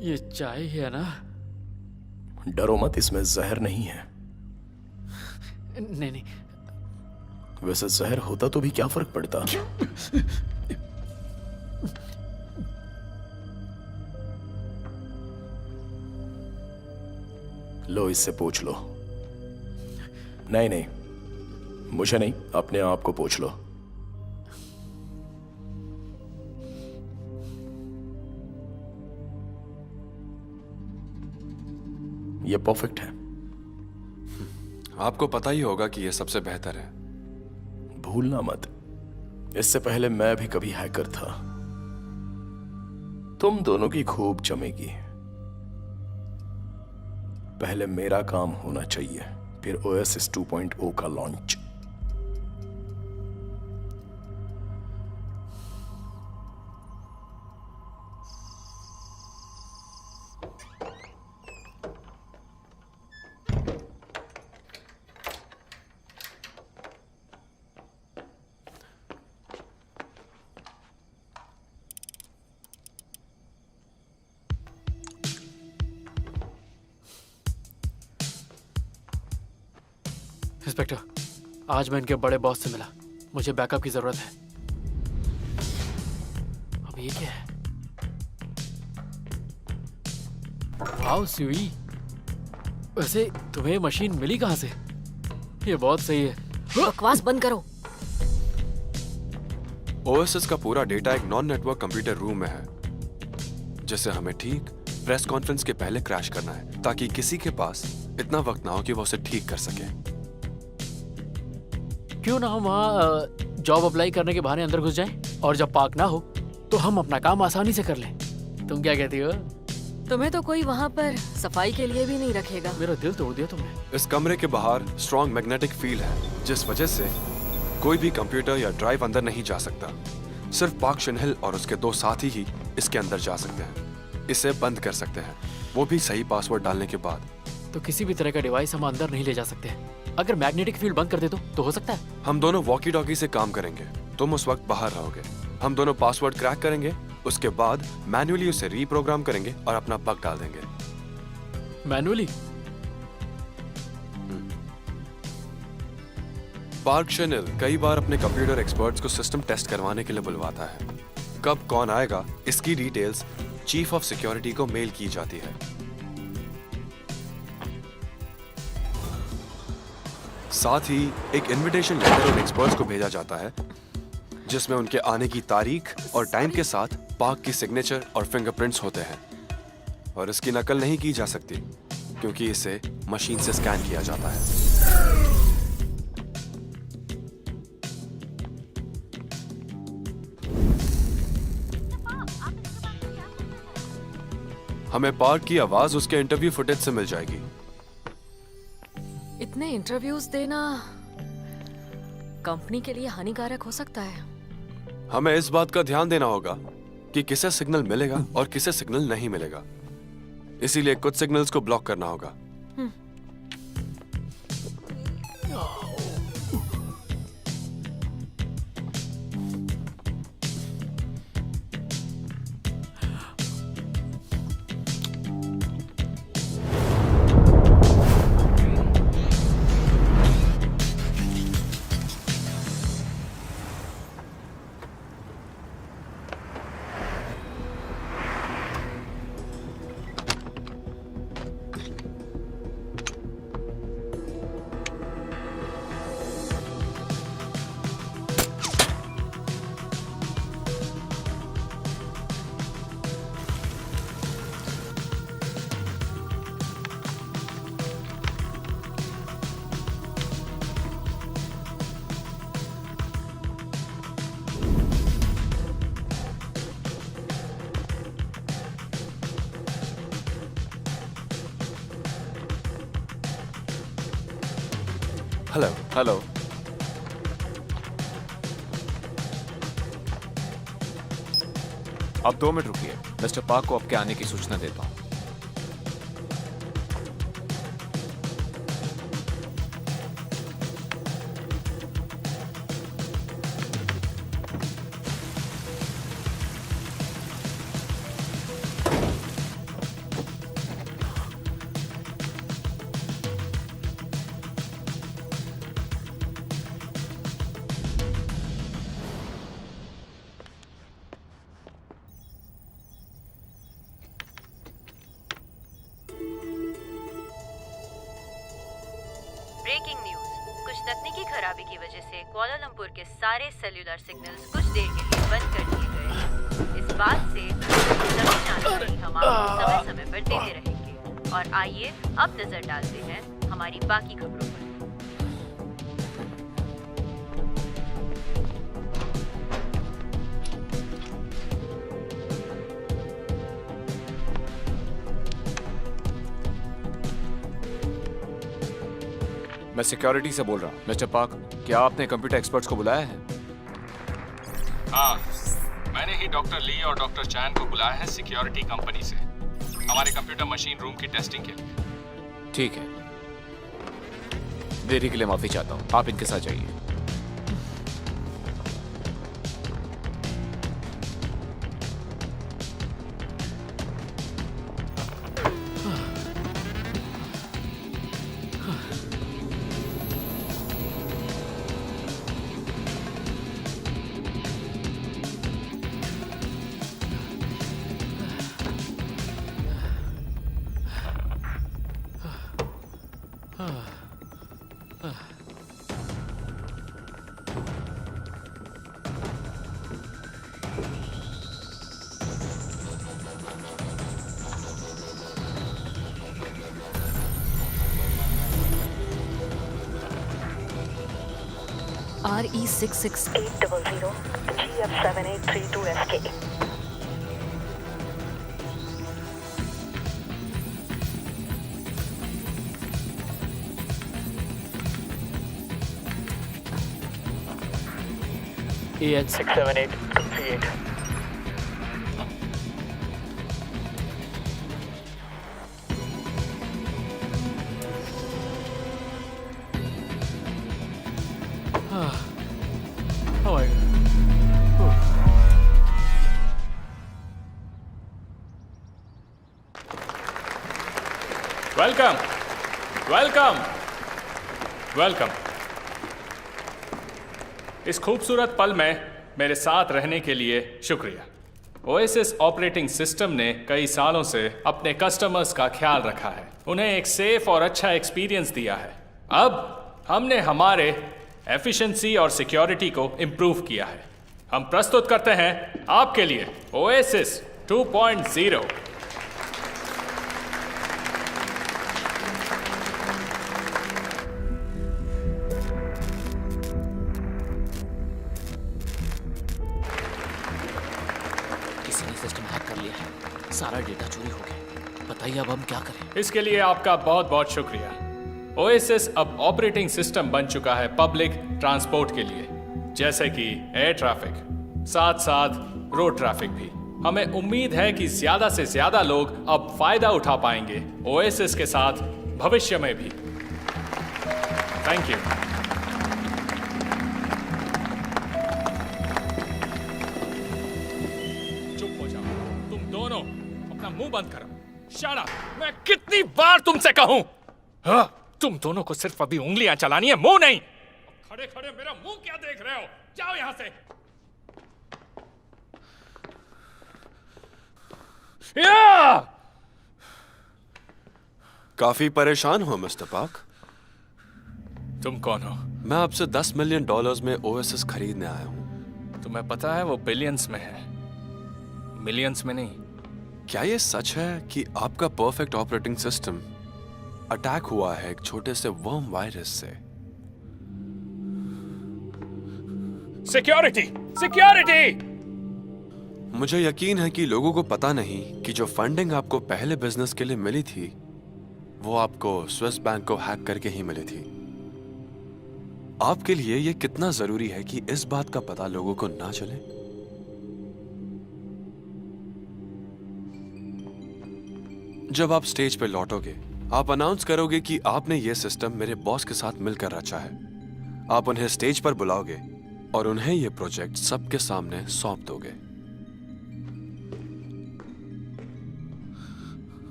B: ये चाय है ना?
H: डरो मत, इसमें जहर नहीं है।
B: नहीं नहीं,
H: वैसे जहर होता तो भी क्या फर्क पड़ता। लो, इससे पूछ लो। नहीं नहीं, मुझे नहीं, अपने आप को पूछ लो। ये परफेक्ट है।
F: आपको पता ही होगा कि ये सबसे बेहतर है।
H: भूलना मत, इससे पहले मैं भी कभी हैकर था। तुम दोनों की खूब जमेगी। पहले मेरा काम होना चाहिए, फिर ओएसएस 2.0 का लॉन्च।
B: इंस्पेक्टर, आज मैं इनके बड़े बॉस से मिला। मुझे बैकअप की जरूरत है। अब ये क्या है? वाओ सुई, वैसे तुम्हें मशीन मिली कहां से? ये बहुत सही है।
G: बकवास बंद करो।
F: ओएसएस का पूरा डेटा एक नॉन नेटवर्क कंप्यूटर रूम में है, जिसे हमें ठीक प्रेस कॉन्फ्रेंस के पहले क्रैश करना है, ताकि किसी के पास इतना वक्त ना हो कि वो उसे ठीक कर सके।
B: क्यों ना हम वहाँ जॉब अप्लाई करने के बहाने अंदर घुस जाएं, और जब पार्क ना हो तो हम अपना काम आसानी से कर लें। तुम क्या कहती हो?
G: तुम्हें तो कोई वहाँ पर सफाई के लिए भी नहीं रखेगा।
B: मेरा दिल तोड़ दिया तुमने।
F: इस कमरे के बाहर स्ट्रॉन्ग मैग्नेटिक फील्ड है, जिस वजह से कोई भी कंप्यूटर या ड्राइव अंदर नहीं जा सकता। सिर्फ पार्क शिनहिल और उसके 2 साथी ही इसके अंदर जा सकते हैं। इसे बंद कर सकते हैं, वो भी सही पासवर्ड डालने के बाद।
B: तो किसी भी तरह का डिवाइस हम अंदर नहीं ले जा सकते। अगर मैग्नेटिक फील्ड बंद कर दे तो हो सकता है।
F: हम दोनों वॉकी टॉकी से काम करेंगे। तुम उस वक्त बाहर रहोगे। हम दोनों पासवर्ड क्रैक करेंगे, उसके बाद मैन्युअली उसे रीप्रोग्राम करेंगे और अपना बग डाल देंगे।
B: मैन्युअली?
F: पार्क शिनहिल कई बार अपने कंप्यूटर एक्सपर्ट्स को सिस्टम टेस्ट करवाने के लिए बुलवाता है। कब कौन आएगा, इसकी डिटेल्स चीफ ऑफ सिक्योरिटी को मेल की जाती है। साथ ही एक इनविटेशन लेटर उन एक्सपर्ट्स को भेजा जाता है, जिसमें उनके आने की तारीख और टाइम के साथ पार्क की सिग्नेचर और फिंगरप्रिंट्स होते हैं। और इसकी नकल नहीं की जा सकती, क्योंकि इसे मशीन से स्कैन किया जाता है। हमें पार्क की आवाज उसके इंटरव्यू फुटेज से मिल जाएगी।
G: इतने इंटरव्यूज देना कंपनी के लिए हानिकारक हो सकता है।
F: हमें इस बात का ध्यान देना होगा कि किसे सिग्नल मिलेगा और किसे सिग्नल नहीं मिलेगा। इसीलिए कुछ सिग्नल्स को ब्लॉक करना होगा। हेलो।
J: हेलो। अब 2 मिनट रुकिए, मिस्टर पार्क को आपके आने की सूचना देता हूँ।
K: ब्रेकिंग न्यूज, कुछ तकनीकी खराबी की वजह से कुआलालंपुर के सारे सेल्यूलर सिग्नल्स कुछ देर के लिए बंद कर दिए गए हैं। इस बात से सभी जानकारी हम आपको समय समय पर देते रहेंगे। और आइए अब नजर डालते हैं हमारी बाकी खबरों पर।
J: मैं सिक्योरिटी से बोल रहा हूँ। मिस्टर पार्क, क्या आपने कंप्यूटर एक्सपर्ट्स को बुलाया है?
L: हाँ, मैंने ही डॉक्टर ली और डॉक्टर चैन को बुलाया है सिक्योरिटी कंपनी से, हमारे कंप्यूटर मशीन रूम की टेस्टिंग के लिए।
J: ठीक है, देरी के लिए माफी चाहता हूँ, आप इनके साथ जाइए।
G: RE66800 GF7832SK।
B: AX
M: 67838।
B: Oh my God.
L: Welcome, welcome, welcome. इस खूबसूरत पल में मेरे साथ रहने के लिए शुक्रिया। ओएसिस ऑपरेटिंग सिस्टम ने कई सालों से अपने कस्टमर्स का ख्याल रखा है, उन्हें एक सेफ और अच्छा एक्सपीरियंस दिया है। अब हमने हमारे एफिशिएंसी और सिक्योरिटी को इम्प्रूव किया है। हम प्रस्तुत करते हैं आपके लिए ओएसिस 2.0।
B: किसी ने सिस्टम हैक कर लिया है, सारा डेटा चोरी हो गया। बताइए अब हम क्या करें?
L: इसके लिए आपका बहुत बहुत शुक्रिया। ओएसिस अब ऑपरेटिंग सिस्टम बन चुका है पब्लिक ट्रांसपोर्ट के लिए, जैसे कि एयर ट्रैफिक, साथ साथ रोड ट्रैफिक भी। हमें उम्मीद है कि ज्यादा से ज्यादा लोग अब फायदा उठा पाएंगे ओएसिस के साथ भविष्य में भी। Thank you. चुप हो जाओ, तुम दोनों अपना मुंह बंद करो। Shut up! मैं कितनी बार तुमसे कहूं? हाँ? तुम दोनों को सिर्फ अभी उंगलियां चलानी है, मुंह नहीं। खड़े खड़े मेरा मुंह क्या देख रहे हो? जाओ यहां से। या!
F: काफी परेशान हो मिस्टर पार्क?
L: तुम कौन हो?
F: मैं आपसे $10 मिलियन में ओएसिस खरीदने आया हूं।
L: तुम्हें पता है वो बिलियंस में है, मिलियंस में नहीं।
F: क्या ये सच है कि आपका परफेक्ट ऑपरेटिंग सिस्टम अटैक हुआ है एक छोटे से वर्म वायरस से?
L: Security, security!
F: मुझे यकीन है कि लोगों को पता नहीं कि जो फंडिंग आपको पहले बिजनेस के लिए मिली थी वो आपको स्विस बैंक को हैक करके ही मिली थी। आपके लिए ये कितना जरूरी है कि इस बात का पता लोगों को ना चले? जब आप स्टेज पे लौटोगे, आप अनाउंस करोगे कि आपने ये सिस्टम मेरे बॉस के साथ मिलकर रचा है। आप उन्हें स्टेज पर बुलाओगे और उन्हें ये प्रोजेक्ट सबके सामने सौंप दोगे।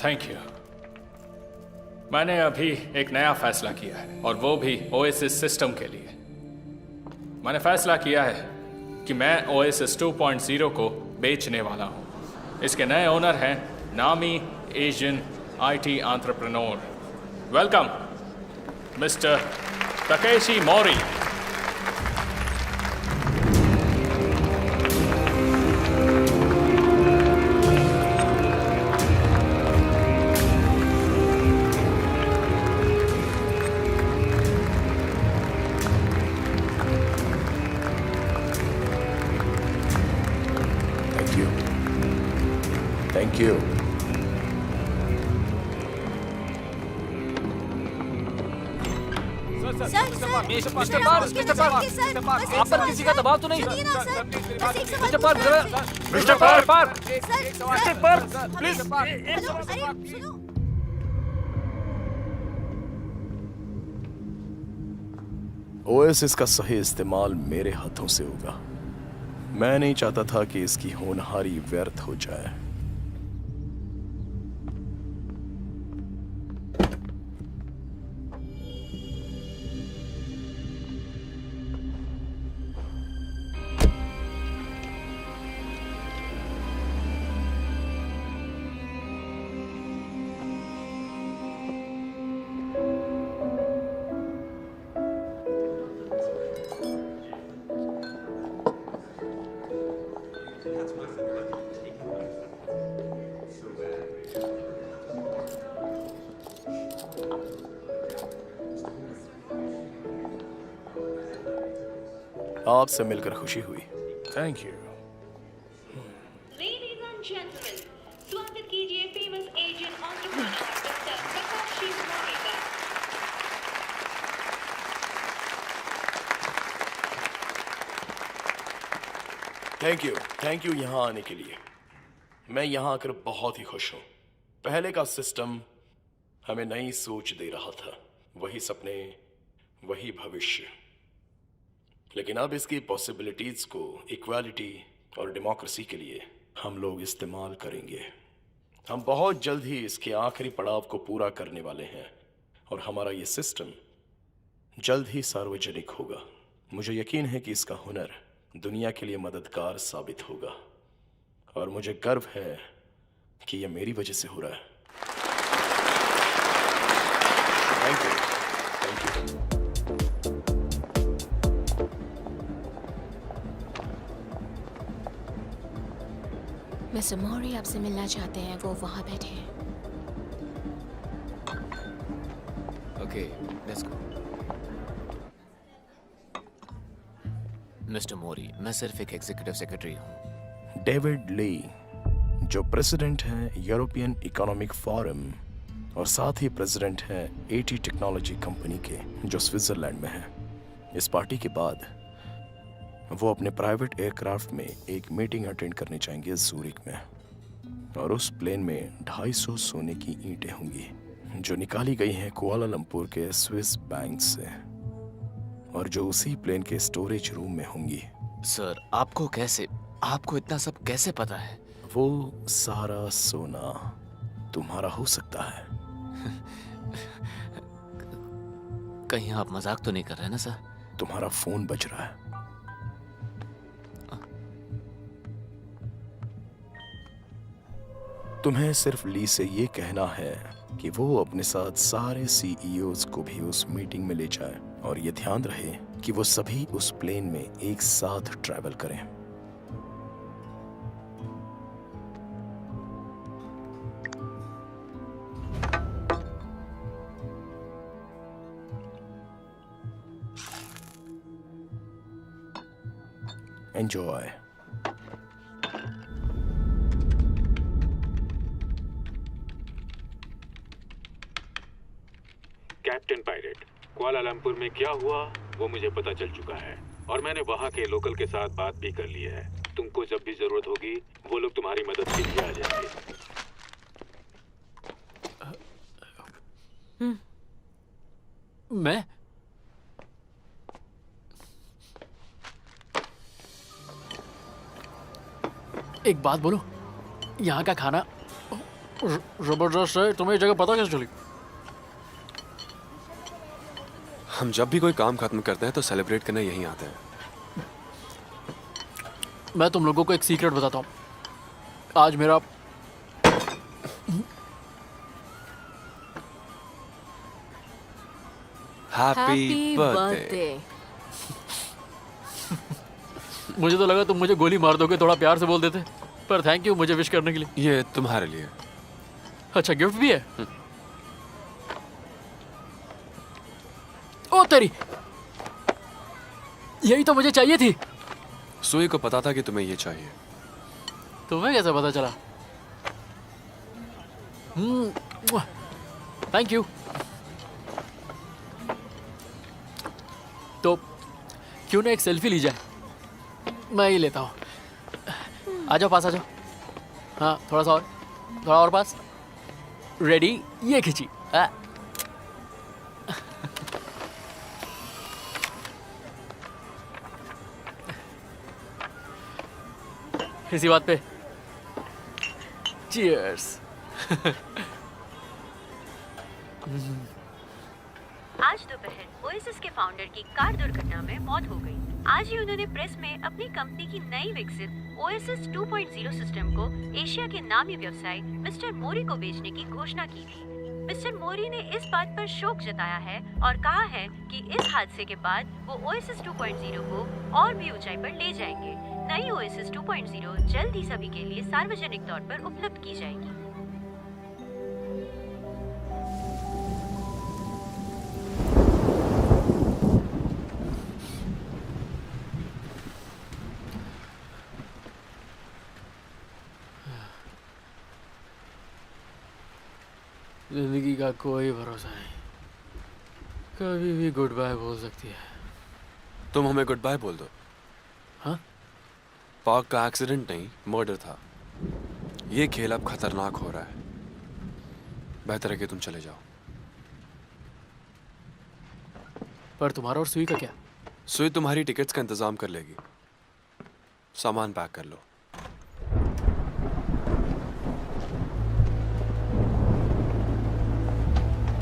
L: Thank you. मैंने अभी एक नया फैसला किया है और वो भी ओएसिस सिस्टम के लिए। मैंने फैसला किया है कि मैं ओएसिस 2.0 को बेचने वाला हूं। इसके नए ओनर हैं नामी Asian IT entrepreneur. Welcome mister Takeshi Mori.
H: Thank you.
B: Mister park, आप पर किसी का दबाव तो नहीं? Mister park, please.
H: ओएसिस का सही इस्तेमाल मेरे हाथों से होगा। मैं नहीं चाहता था कि इसकी होनहारी व्यर्थ हो जाए। आपसे मिलकर खुशी हुई।
L: Thank you.
K: Ladies and gentlemen, स्वागत कीजिए famous Asian entrepreneur mister Takashi Mori का।
H: थैंक यू यहाँ आने के लिए। मैं यहाँ आकर बहुत ही खुश हूँ। पहले का सिस्टम हमें नई सोच दे रहा था, वही सपने, वही भविष्य। लेकिन अब इसकी पॉसिबिलिटीज को इक्वालिटी और डेमोक्रेसी के लिए हम लोग इस्तेमाल करेंगे। हम बहुत जल्द ही इसके आखिरी पड़ाव को पूरा करने वाले हैं और हमारा ये सिस्टम जल्द ही सार्वजनिक होगा। मुझे यकीन है कि इसका हुनर दुनिया के लिए मददगार साबित होगा और मुझे गर्व है कि यह मेरी वजह से हो रहा है। Thank you.
A: मिस्टर मोरी आपसे मिलना चाहते हैं, वो वहां बैठे हैं।
B: Okay, let's go. मिस्टर मोरी, मैं सिर्फ एक एग्जीक्यूटिव सेक्रेटरी हूँ।
H: डेविड ली, जो प्रेसिडेंट हैं यूरोपियन इकोनॉमिक फोरम और साथ ही प्रेसिडेंट हैं एटी टेक्नोलॉजी कंपनी के, जो स्विट्जरलैंड में है। इस पार्टी के बाद वो अपने प्राइवेट एयरक्राफ्ट में एक मीटिंग अटेंड करने जाएंगे ज़ूरिक में, और उस प्लेन में 250 सोने की ईंटें होंगी जो निकाली गई हैं कुआलालंपुर के स्विस बैंक से, और जो उसी प्लेन के स्टोरेज रूम में होंगी।
B: सर, आपको इतना सब कैसे पता है?
H: वो सारा सोना तुम्हारा हो सकता है।
B: कहीं आप मजाक तो नहीं कर रहे ना सर?
H: तुम्हारा फोन बज रहा है। तुम्हें सिर्फ ली से ये कहना है कि वो अपने साथ सारे सीईओज को भी उस मीटिंग में ले जाए, और ये ध्यान रहे कि वो सभी उस प्लेन में एक साथ ट्रैवल करें। एंजॉय।
J: कैप्टन पायरेट, कुआलालंपुर में क्या हुआ वो मुझे पता चल चुका है और मैंने वहाँ के लोकल के साथ बात भी कर ली है। तुमको जब भी जरूरत होगी वो लोग तुम्हारी मदद के लिए आ जाएंगे।
B: मैं एक बात बोलूं, यहाँ का खाना जबरदस्त है। तुम्हें ये जगह पता कैसे चली?
F: हम जब भी कोई काम खत्म करते हैं तो सेलिब्रेट करने यहीं आते हैं।
B: मैं तुम लोगों को एक सीक्रेट बताता हूँ। आज मेरा
F: हैप्पी बर्थडे।
B: मुझे तो लगा तुम मुझे गोली मार दोगे, थोड़ा प्यार से बोल देते, पर थैंक यू मुझे विश करने के लिए।
F: ये तुम्हारे लिए।
B: अच्छा, गिफ्ट भी है? ओ तेरी, यही तो मुझे चाहिए थी।
F: सुई को पता था कि तुम्हें ये चाहिए।
B: तुम्हें कैसे पता चला? Thank you. तो क्यों ना एक सेल्फी ली जाए? मैं ही लेता हूँ। आ जाओ, पास आ जाओ। हाँ, थोड़ा सा और, थोड़ा और पास। रेडी? ये खींची। इसी बात पे चीयर्स।
K: आज दोपहर ओएसिस के फाउंडर की कार दुर्घटना में मौत हो गई। आज ही उन्होंने प्रेस में अपनी कंपनी की नई विकसित ओएसिस 2.0 सिस्टम को एशिया के नामी व्यवसायी मिस्टर मोरी को बेचने की घोषणा की थी। मिस्टर मोरी ने इस बात पर शोक जताया है और कहा है कि इस हादसे के बाद वो ओएसिस 2.0 को और भी ऊंचाई पर ले जाएंगे। नई ओएसिस 2.0 जल्द ही सभी के लिए सार्वजनिक तौर पर उपलब्ध की जाएगी।
B: जिंदगी का कोई भरोसा नहीं, कभी भी गुड बाय बोल सकती है।
F: तुम हमें गुड बाय बोल दो।
B: हाँ?
F: पार्क का एक्सीडेंट नहीं, मर्डर था। ये खेल अब खतरनाक हो रहा है। बेहतर है कि तुम चले जाओ।
B: पर तुम्हारा और सुई का क्या?
F: सुई तुम्हारी टिकट्स का इंतजाम कर लेगी। सामान पैक कर लो।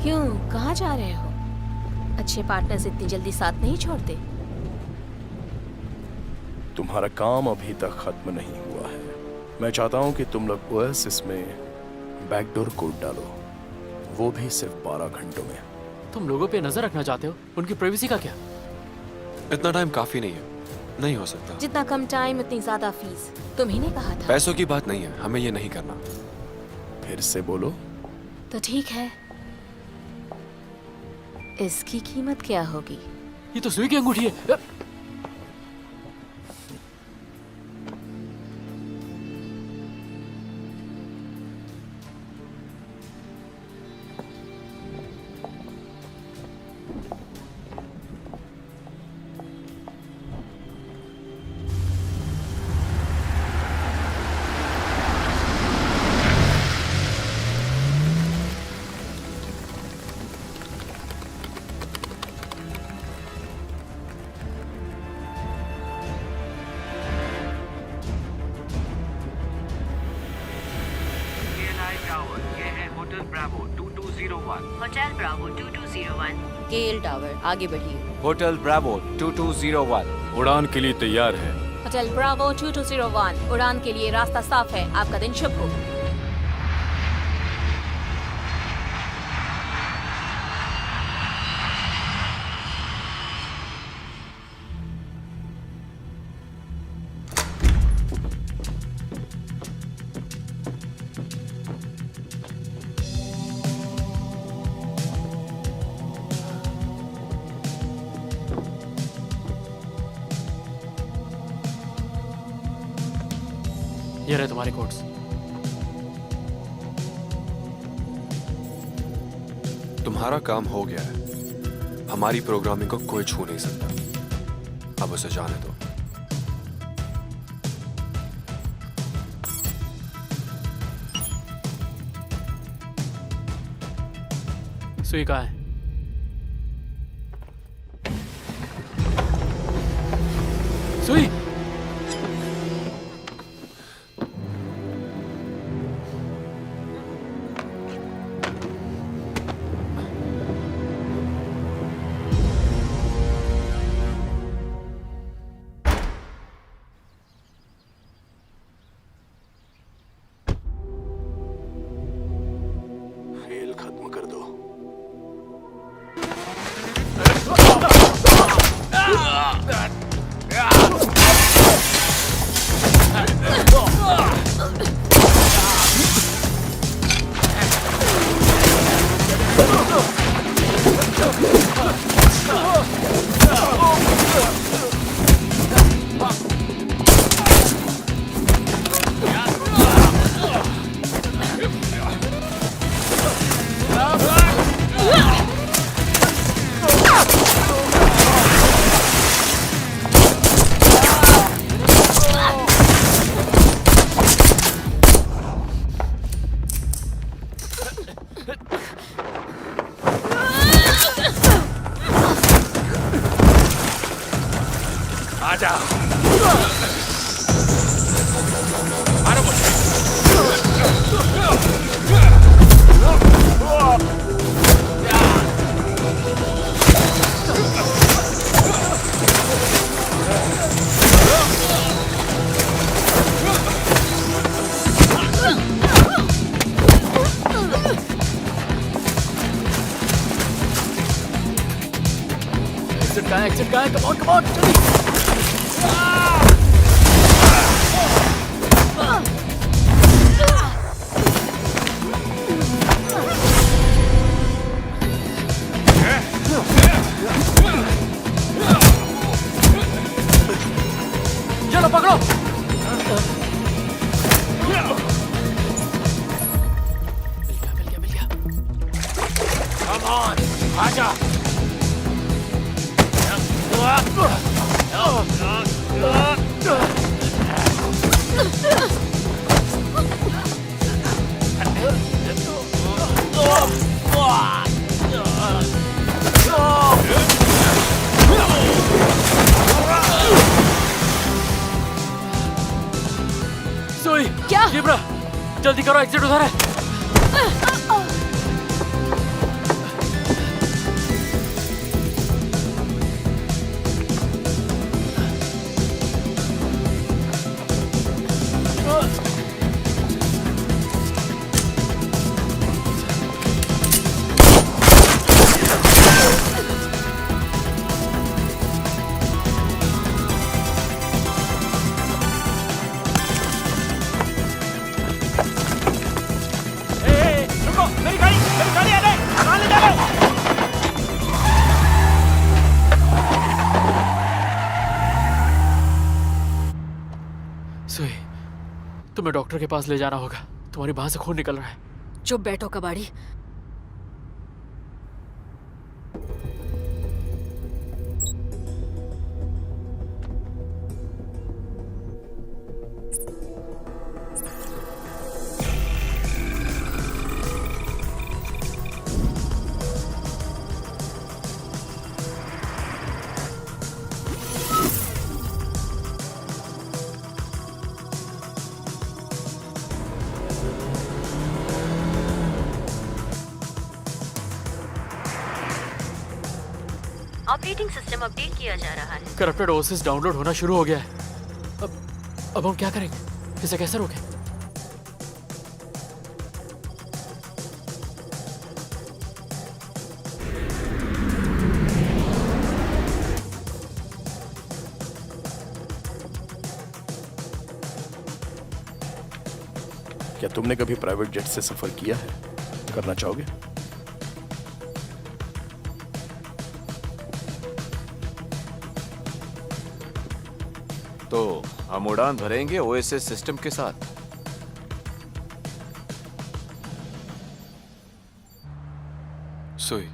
A: क्यों, कहाँ जा रहे हो? अच्छे पार्टनर्स इतनी जल्दी साथ नहीं छोड़ते।
H: तुम्हारा काम अभी तक खत्म नहीं हुआ है। मैं चाहता हूं कि तुम लोग ओएसिस में बैकडोर कोड डालो, वो भी सिर्फ 12 घंटों में।
B: तुम लोगों पे नजर रखना चाहते हो, उनकी प्राइवेसी का क्या?
F: इतना टाइम काफी नहीं है, नहीं हो सकता।
A: जितना कम टाइम उतनी ज्यादा फीस, तुम्ही ने कहा था।
F: पैसों की बात नहीं है, हमें ये नहीं करना।
H: फिर से बोलो।
A: तो ठीक है, इसकी कीमत क्या होगी?
B: ये तो सुई की अंगूठी है।
K: Hotel Bravo 2201।
G: केएल टावर, आगे बढ़िए।
J: होटल ब्रावो 2201 उड़ान के लिए तैयार है।
A: होटल ब्रावो 2201, उड़ान के लिए रास्ता साफ है। आपका दिन शुभ हो।
B: ये रहे तुम्हारे कोड्स।
F: तुम्हारा काम हो गया है। हमारी प्रोग्रामिंग को कोई छू नहीं सकता। अब उसे जाने दो।
B: सुई कहाँ है? सुई!
H: खेल खत्म कर दो।
B: एग्जिट कहाँ है? कम ऑन जल्दी! चलो पकड़ो! मिल गया।
E: Come on, आजा।
B: सुई!
G: क्या?
B: जिब्रा, जल्दी करो, एग्जिट उधर है। सुई, तुम्हें डॉक्टर के पास ले जाना होगा। तुम्हारी बांह से खून निकल रहा है।
G: चुप बैठो कबाड़ी।
K: ऑपरेटिंग सिस्टम अपडेट किया जा रहा है।
B: करप्टेड ओएसएस डाउनलोड होना शुरू हो गया है। अब हम क्या करेंगे? इसे कैसे रोकें?
H: क्या तुमने कभी प्राइवेट जेट से सफर किया है? करना चाहोगे?
F: तो हम उड़ान भरेंगे ओएसएस सिस्टम के साथ। सोई,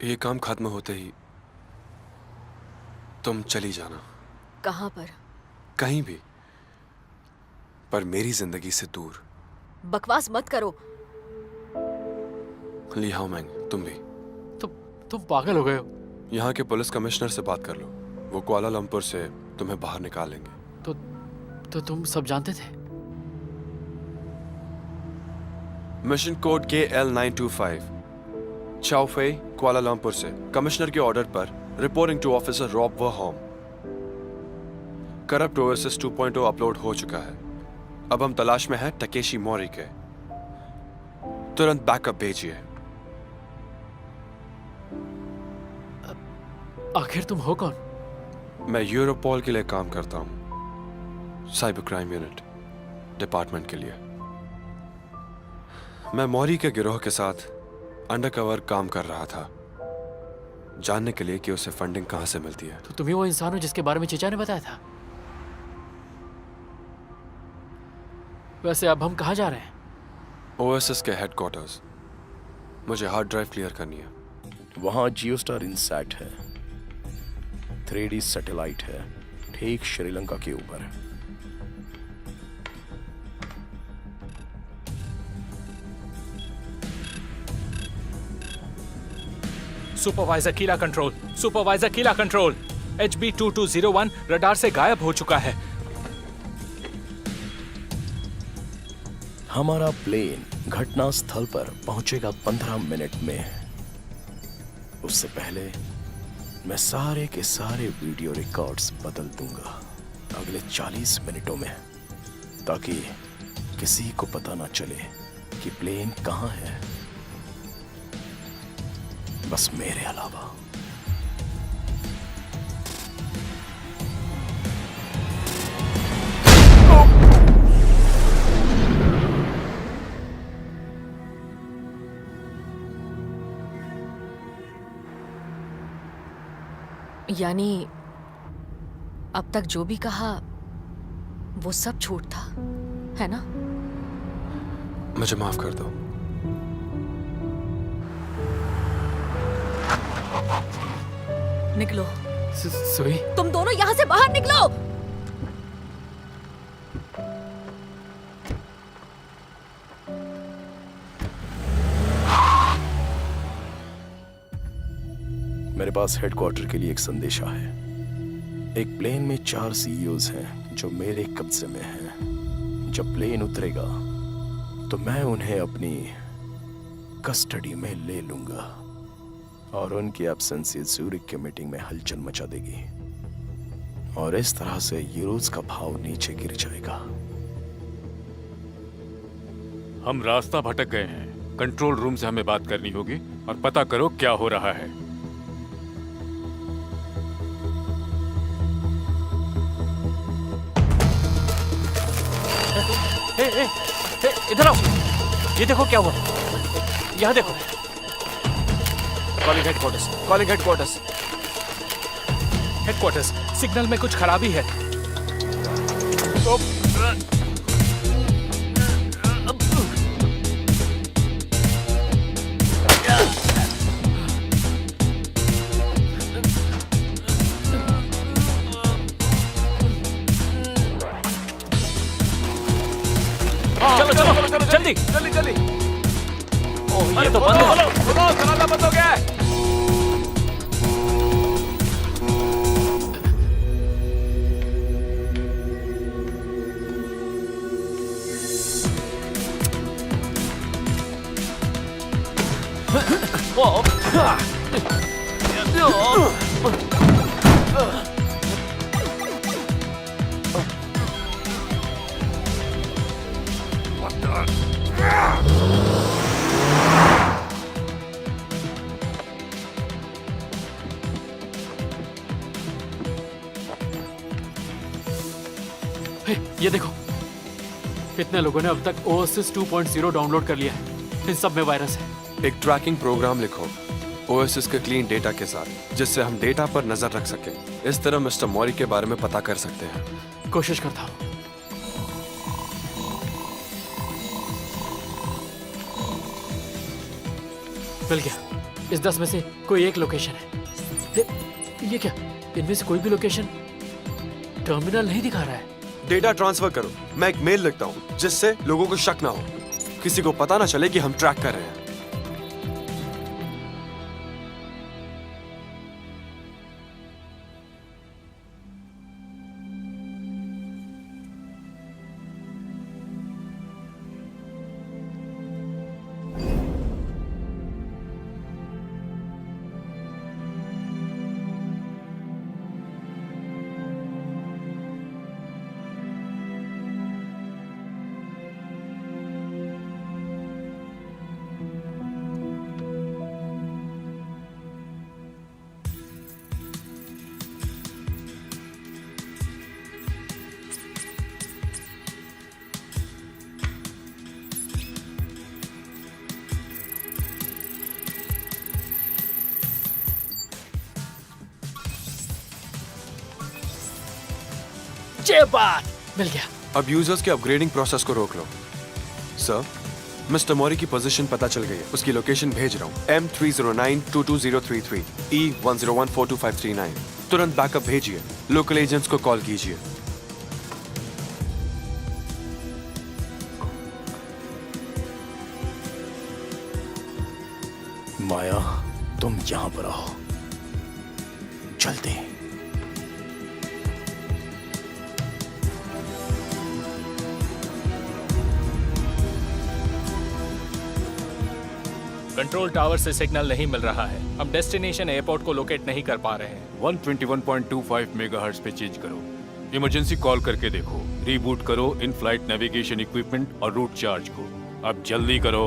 F: ये काम खत्म होते ही तुम चली जाना।
G: कहाँ पर?
F: कहीं भी, पर मेरी जिंदगी से दूर।
G: बकवास मत करो।
F: ली हाओ मैंग, तुम भी।
B: तुम पागल हो गए हो।
F: यहाँ के पुलिस कमिश्नर से बात कर लो, वो कुआलालंपुर से तुम्हें बाहर निकालेंगे।
B: तो तुम सब जानते थे?
F: मिशन कोड KL925, चाओफे, कुआलालंपुर से कमिश्नर के ऑर्डर पर reporting to officer Rob Verhom. Corrupt OSS 2.0 upload हो चुका है। अब हम तलाश में हैं टकेशी मोरी के। तुरंत बैकअप भेजिए।
B: आखिर तुम हो कौन?
F: मैं यूरोपॉल के लिए काम करता हूं, साइबर क्राइम यूनिट डिपार्टमेंट के लिए। मैं मौरी के गिरोह के साथ अंडरकवर काम कर रहा था, जानने के लिए कि उसे फंडिंग कहां से मिलती है।
B: तो तुम ही वो इंसान हो जिसके बारे में चीचा ने बताया था? वैसे अब हम कहां जा रहे हैं?
F: OSS के हेडक्वार्टर्स। मुझे हार्ड ड्राइव क्लियर करनी है।
H: वहां जियोस्टार इनसैट है, 3D सैटेलाइट है, ठीक श्रीलंका के ऊपर।
L: सुपरवाइजर कीला कंट्रोल, सुपरवाइजर कीला कंट्रोल, HB2201 रडार से गायब हो चुका है।
H: हमारा प्लेन घटना स्थल पर पहुंचेगा 15 मिनट में। उससे पहले मैं सारे के सारे वीडियो रिकॉर्ड्स बदल दूंगा अगले 40 मिनटों में, ताकि किसी को पता ना चले कि प्लेन कहां है, बस मेरे अलावा।
G: यानी अब तक जो भी कहा वो सब झूठ था, है ना?
F: मुझे माफ कर दो।
G: निकलो।
B: सोई,
G: तुम दोनों यहां से बाहर निकलो।
H: मेरे पास हेडक्वार्टर के लिए एक संदेशा है। एक प्लेन में 4 CEOs हैं जो मेरे कब्जे में हैं। जब प्लेन उतरेगा तो मैं उन्हें अपनी कस्टडी में ले लूंगा और उनकी एब्सेंस ज़ूरिक की मीटिंग में हलचल मचा देगी और इस तरह से यूरोज का भाव नीचे गिर जाएगा।
J: हम रास्ता भटक गए हैं। कंट्रोल रूम से हमें बात करनी होगी और पता करो क्या हो रहा है।
D: इधर आओ, ये देखो क्या हुआ। यहाँ देखो।
L: Calling headquarters, calling headquarters. Headquarters, signal में कुछ खराबी है।
D: चलो चलो चलो जल्दी
L: जल्दी जल्दी।
D: ओह, ये तो बंद है।
L: चलाना बंद हो गया है।
B: ये देखो, कितने लोगों ने अब तक OSS 2.0 डाउनलोड कर लिया है। इन सब में वायरस है।
F: एक ट्रैकिंग प्रोग्राम लिखो OSS के क्लीन डेटा के साथ, जिससे हम डेटा पर नजर रख सकें। इस तरह मिस्टर मौरी के बारे में पता कर सकते हैं।
B: कोशिश करता हूँ। मिल गया। इस 10 में से कोई एक लोकेशन है। ये क्या? इनमें से कोई भी लोकेशन टर्मिनल नहीं दिखा रहा है।
F: डेटा ट्रांसफर करो। मैं एक मेल लिखता हूँ जिससे लोगों को शक ना हो, किसी को पता ना चले कि हम ट्रैक कर रहे हैं।
B: ये बात मिल गया।
F: अब यूजर्स के अपग्रेडिंग प्रोसेस को रोक लो। सर, मिस्टर मौरी की पोजीशन पता चल गई है। उसकी लोकेशन भेज रहा हूँ। M3092203 E101425339। तुरंत बैकअप भेजिए। लोकल एजेंट्स को कॉल कीजिए।
H: माया, तुम यहां पर आओ जल्दी।
L: कंट्रोल टावर से सिग्नल नहीं मिल रहा है। हम डेस्टिनेशन एयरपोर्ट को लोकेट नहीं कर पा रहे हैं।
J: 121.25 मेगाहर्ट्ज पे चेंज करो। इमरजेंसी कॉल करके देखो। रीबूट करो इन फ्लाइट नेविगेशन इक्विपमेंट और रूट चार्ज को। अब जल्दी करो।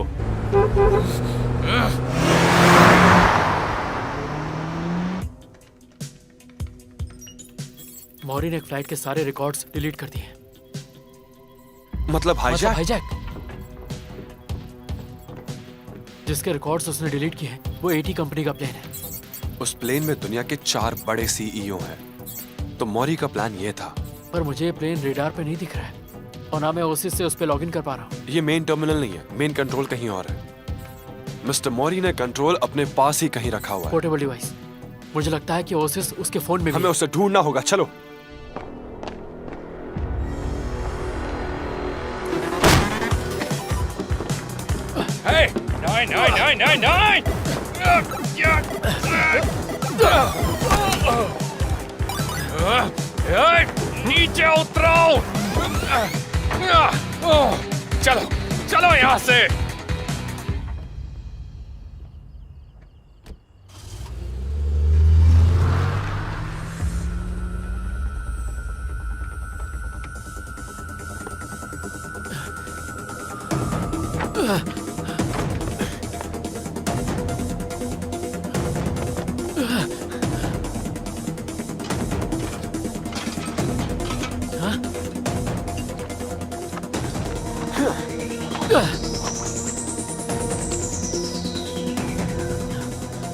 B: मौरी ने एक फ्लाइट के सारे रिकॉर्ड्स डिलीट कर दिए।
F: मतलब
B: हाईजैक। जिसके रिकॉर्ड्स उसने डिलीट किए हैं वो AT कंपनी का प्लेन है।
F: उस प्लेन में दुनिया के 4 बड़े CEO हैं। तो मौरी का प्लान ये था।
B: पर मुझे ये प्लेन रेडार पे नहीं दिख रहा है और ना मैं ओसिस से उस पे लॉगिन कर पा रहा हूँ।
F: ये मेन टर्मिनल नहीं है। मेन कंट्रोल कहीं और है। मिस्टर मौरी ने कंट्रोल अपने पास ही कहीं रखा हुआ है।
B: Portable device. मुझे लगता है कि ओसिस उसके फोन में भी
F: हमें उसे ढूंढना होगा। चलो।
L: Hey! Nine! नीचे उतरो! चलो यहाँ से!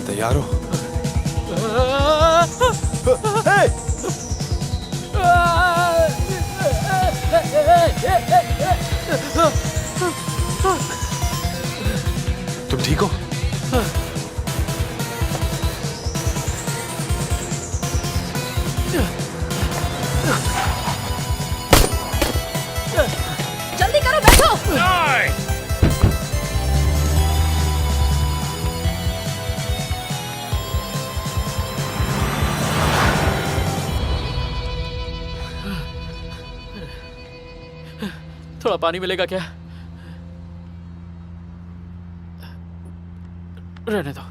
F: तैयार हो? तुम ठीक हो?
G: जल्दी करो, बैठो।
B: थोड़ा पानी मिलेगा क्या? रहने दो।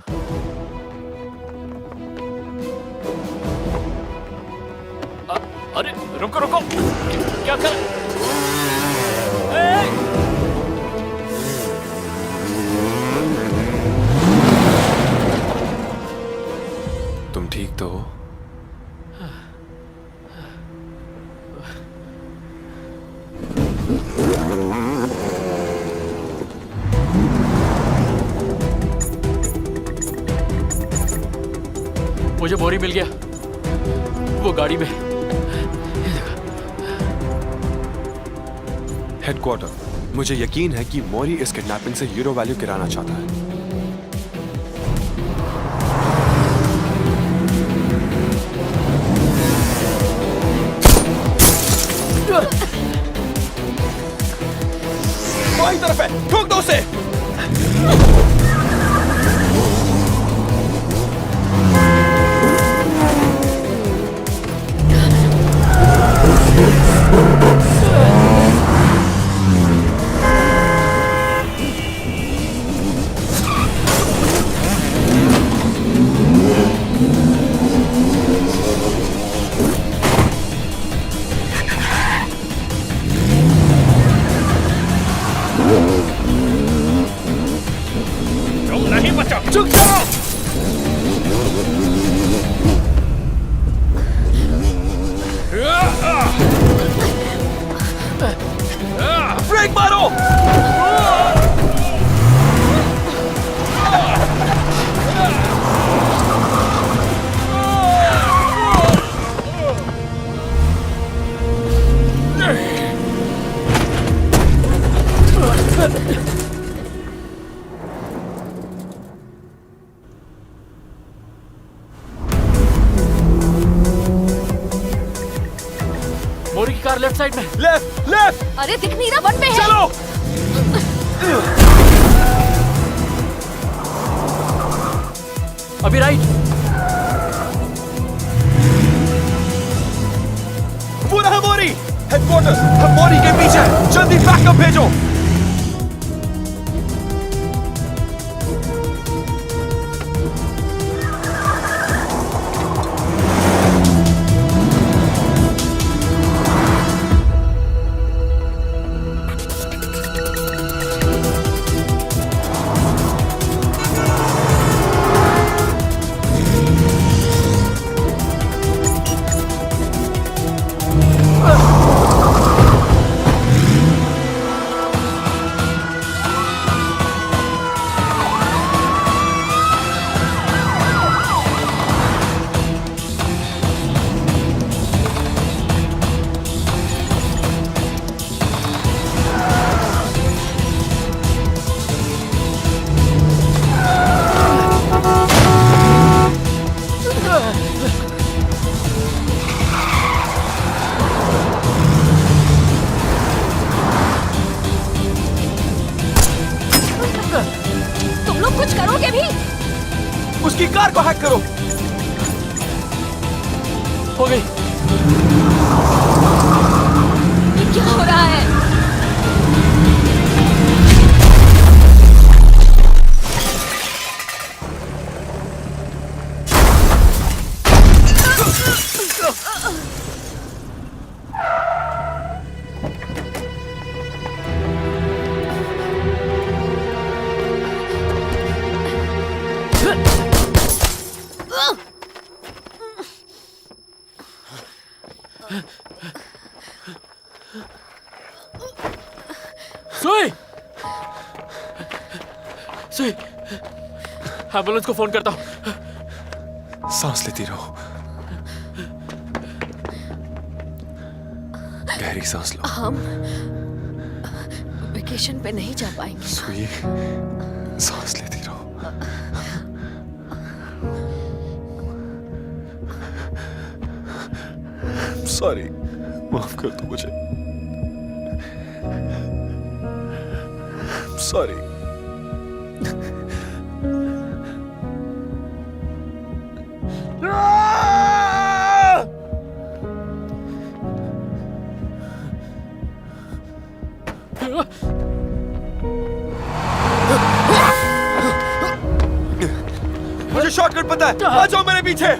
B: अरे रुको क्या कर?
F: तुम ठीक तो हो?
B: मुझे मौरी मिल गया। वो गाड़ी में।
F: हेडक्वार्टर, मुझे यकीन है कि मौरी इस किडनैपिंग से यूरो वैल्यू गिराना चाहता है। बाई तरफ है, ठोक दो उसे।
L: तुम नहीं बचा।
F: चुप जाओ। ब्रेक मारो।
B: मोरी की कार लेफ्ट साइड में।
F: Left left.
G: अरे दिख नहीं रहा, वन पे है।
F: चलो।
B: अभी राइट।
F: वो रहा मोरी। हेडक्वार्टर्स, हम मोरी के पीछे हैं। जल्दी बैकअप भेजो।
G: तुम लोग कुछ करोगे भी?
F: उसकी कार को हैक करो।
B: हो गई।
G: ये क्या हो रहा है?
B: सुई, सुई, एम्बुलेंस को फोन करता हूँ।
F: सांस लेती रहो, गहरी सांस लो।
G: हम वेकेशन पे नहीं जा पाएंगे।
F: सुई, सांस लेती रहो। सॉरी, माफ कर दो मुझे। सॉरी। मुझे शॉर्टकट पता है, आ जाओ मेरे पीछे।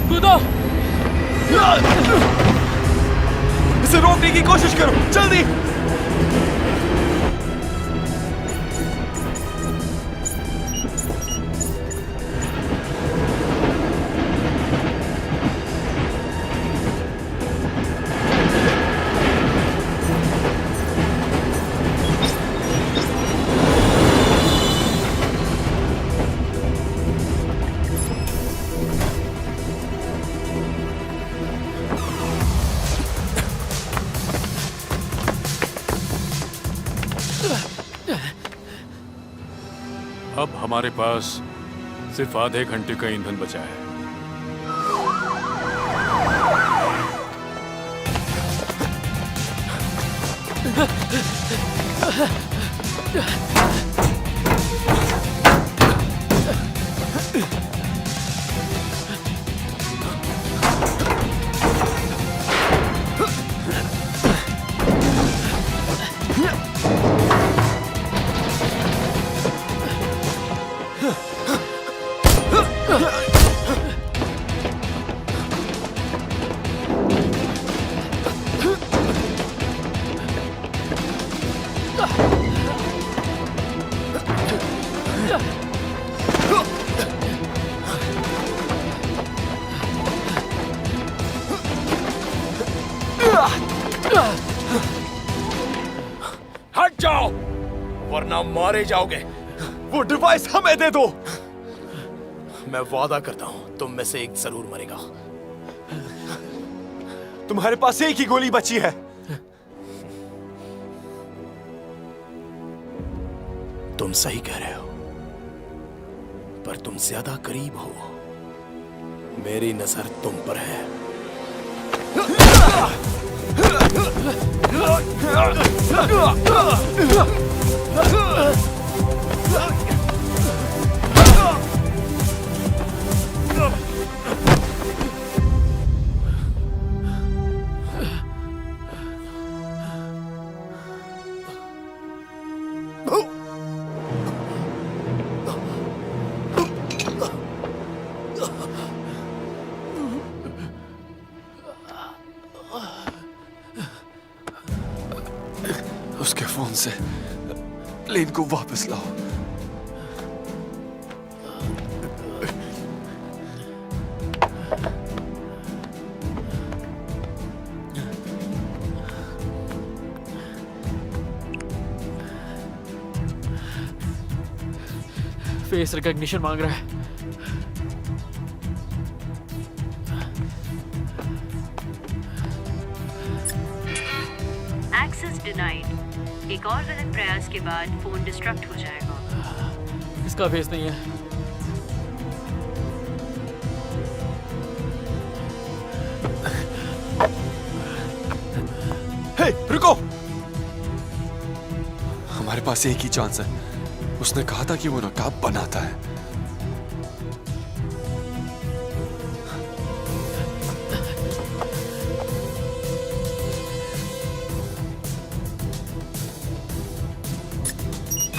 B: कूदो!
F: इसे रोकने की कोशिश करो, जल्दी!
J: अब हमारे पास सिर्फ आधे घंटे का ईंधन बचा है।
H: हट जाओ वरना मारे जाओगे।
F: वो डिवाइस हमें दे दो।
H: मैं वादा करता हूं तुम में से एक जरूर मरेगा।
F: तुम्हारे पास एक ही गोली बची है।
H: तुम सही कह रहे हो, पर तुम ज्यादा करीब हो। मेरी नजर तुम पर है।
F: उसके फोन से लेन को वापस लाओ।
B: फेस रिकॉग्निशन मांग रहा है।
K: Access denied. एक और गलत प्रयास के बाद फोन डिस्ट्रक्ट हो जाएगा।
B: इसका फेस नहीं है।
F: हे, रुको। हमारे पास एक ही चांस है। उसने कहा था कि वो नकाब बनाता है।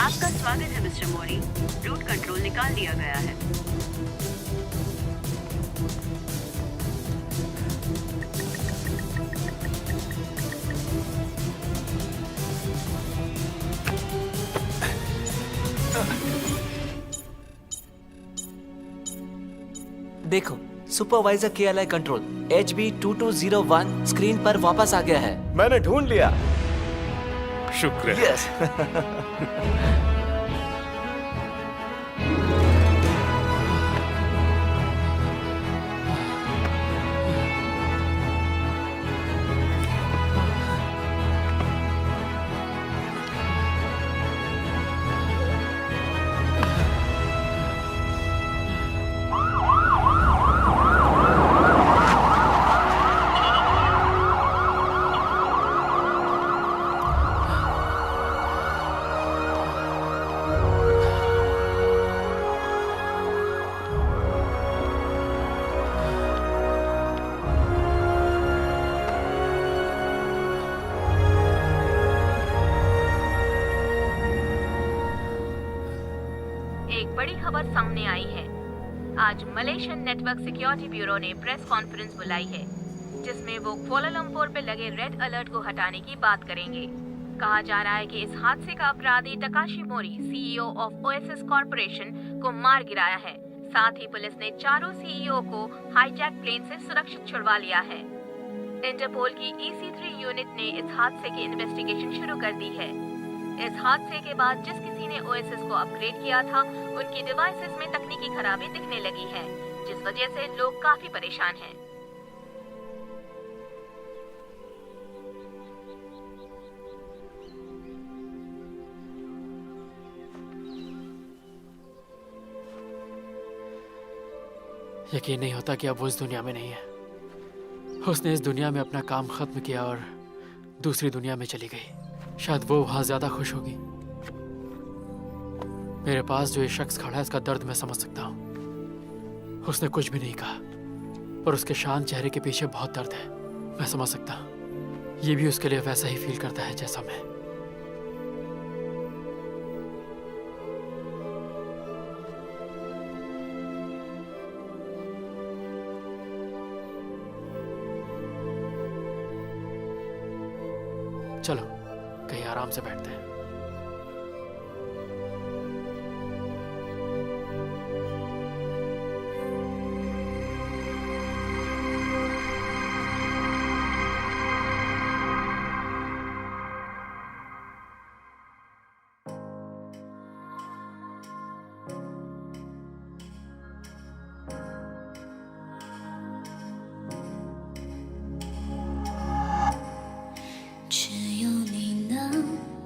K: आपका स्वागत है मिस्टर मोरी। रूट कंट्रोल निकाल दिया गया है।
C: देखो, supervisor KLI control HB2201 screen पर वापस आ गया है।
H: मैंने ढूंढ लिया। शुक्र है।
C: यस।
K: बड़ी खबर सामने आई है। आज मलेशियन नेटवर्क सिक्योरिटी ब्यूरो ने प्रेस कॉन्फ्रेंस बुलाई है, जिसमें वो कुआलालंपुर पे लगे रेड अलर्ट को हटाने की बात करेंगे। कहा जा रहा है कि इस हादसे का अपराधी Takeshi Mori, CEO of oasis corporation, को मार गिराया है। साथ ही पुलिस ने चारों CEO को हाईजैक प्लेन से सुरक्षित छुड़वा लिया है। इंटरपोल की EC3 यूनिट ने इस हादसे की इन्वेस्टिगेशन शुरू कर दी है। इस हादसे के बाद जिस किसी ने ओएसिस को अपग्रेड किया था, उनकी डिवाइसेस में तकनीकी खराबी दिखने लगी है, जिस वजह से लोग काफी परेशान हैं।
B: यकीन नहीं होता कि अब वो इस दुनिया में नहीं है। उसने इस दुनिया में अपना काम खत्म किया और दूसरी दुनिया में चली गई। शायद वो वहां ज्यादा खुश होगी। मेरे पास जो ये शख्स खड़ा है, इसका दर्द मैं समझ सकता हूँ। उसने कुछ भी नहीं कहा, पर उसके शांत चेहरे के पीछे बहुत दर्द है। मैं समझ सकता हूँ। ये भी उसके लिए वैसा ही फील करता है जैसा मैं। चलो कहीं आराम से बैठते हैं।
C: 只有你能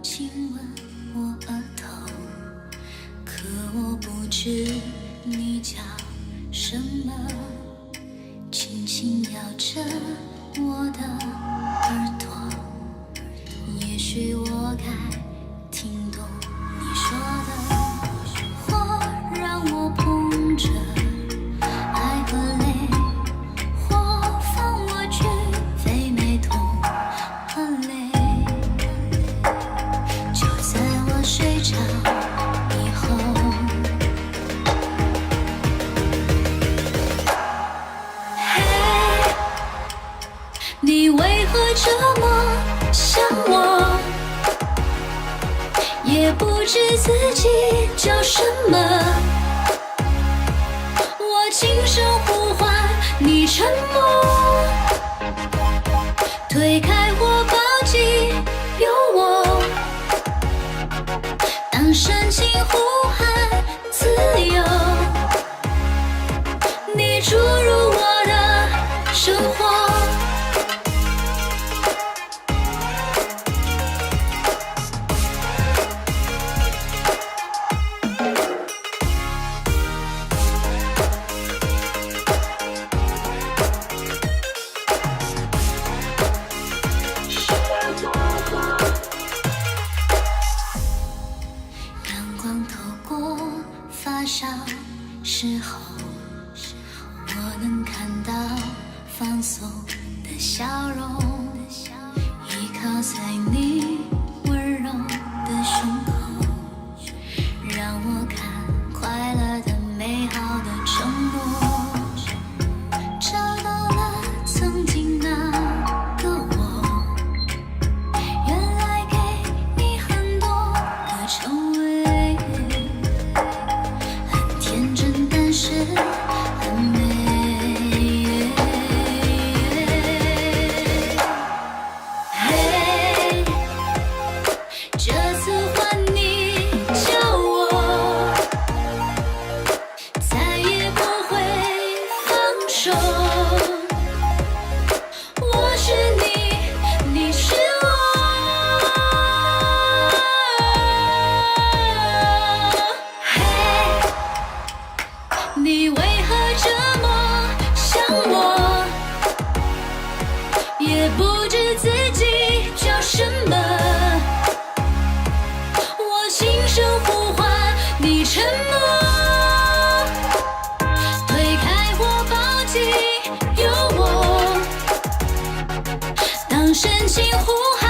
C: 亲吻我额头，可我不知你叫什么，轻轻摇着我的耳朵，也许我该听懂你说的，或让我碰着爱和泪，或放我去飞没痛和泪，就在我睡着以后。嘿，你为何这么想我？也不知自己叫什么。我轻声呼唤，你沉默。推开我，抱紧有我。当深情呼喊自由，你注入我的生活。阳光透过发梢时候，我能看到放松的笑容，依靠在你温柔的胸口，让我看快乐的美好的承诺，找到了曾经那个我，原来给你很多的称谓，很天真，但是很美。嘿，这次换你叫我，再也不会放手。我是你，你是我。嘿，你为何这么想我？也不知自己叫什么。我轻声呼唤，你沉默。推开我，抱紧有我。当深情呼喊。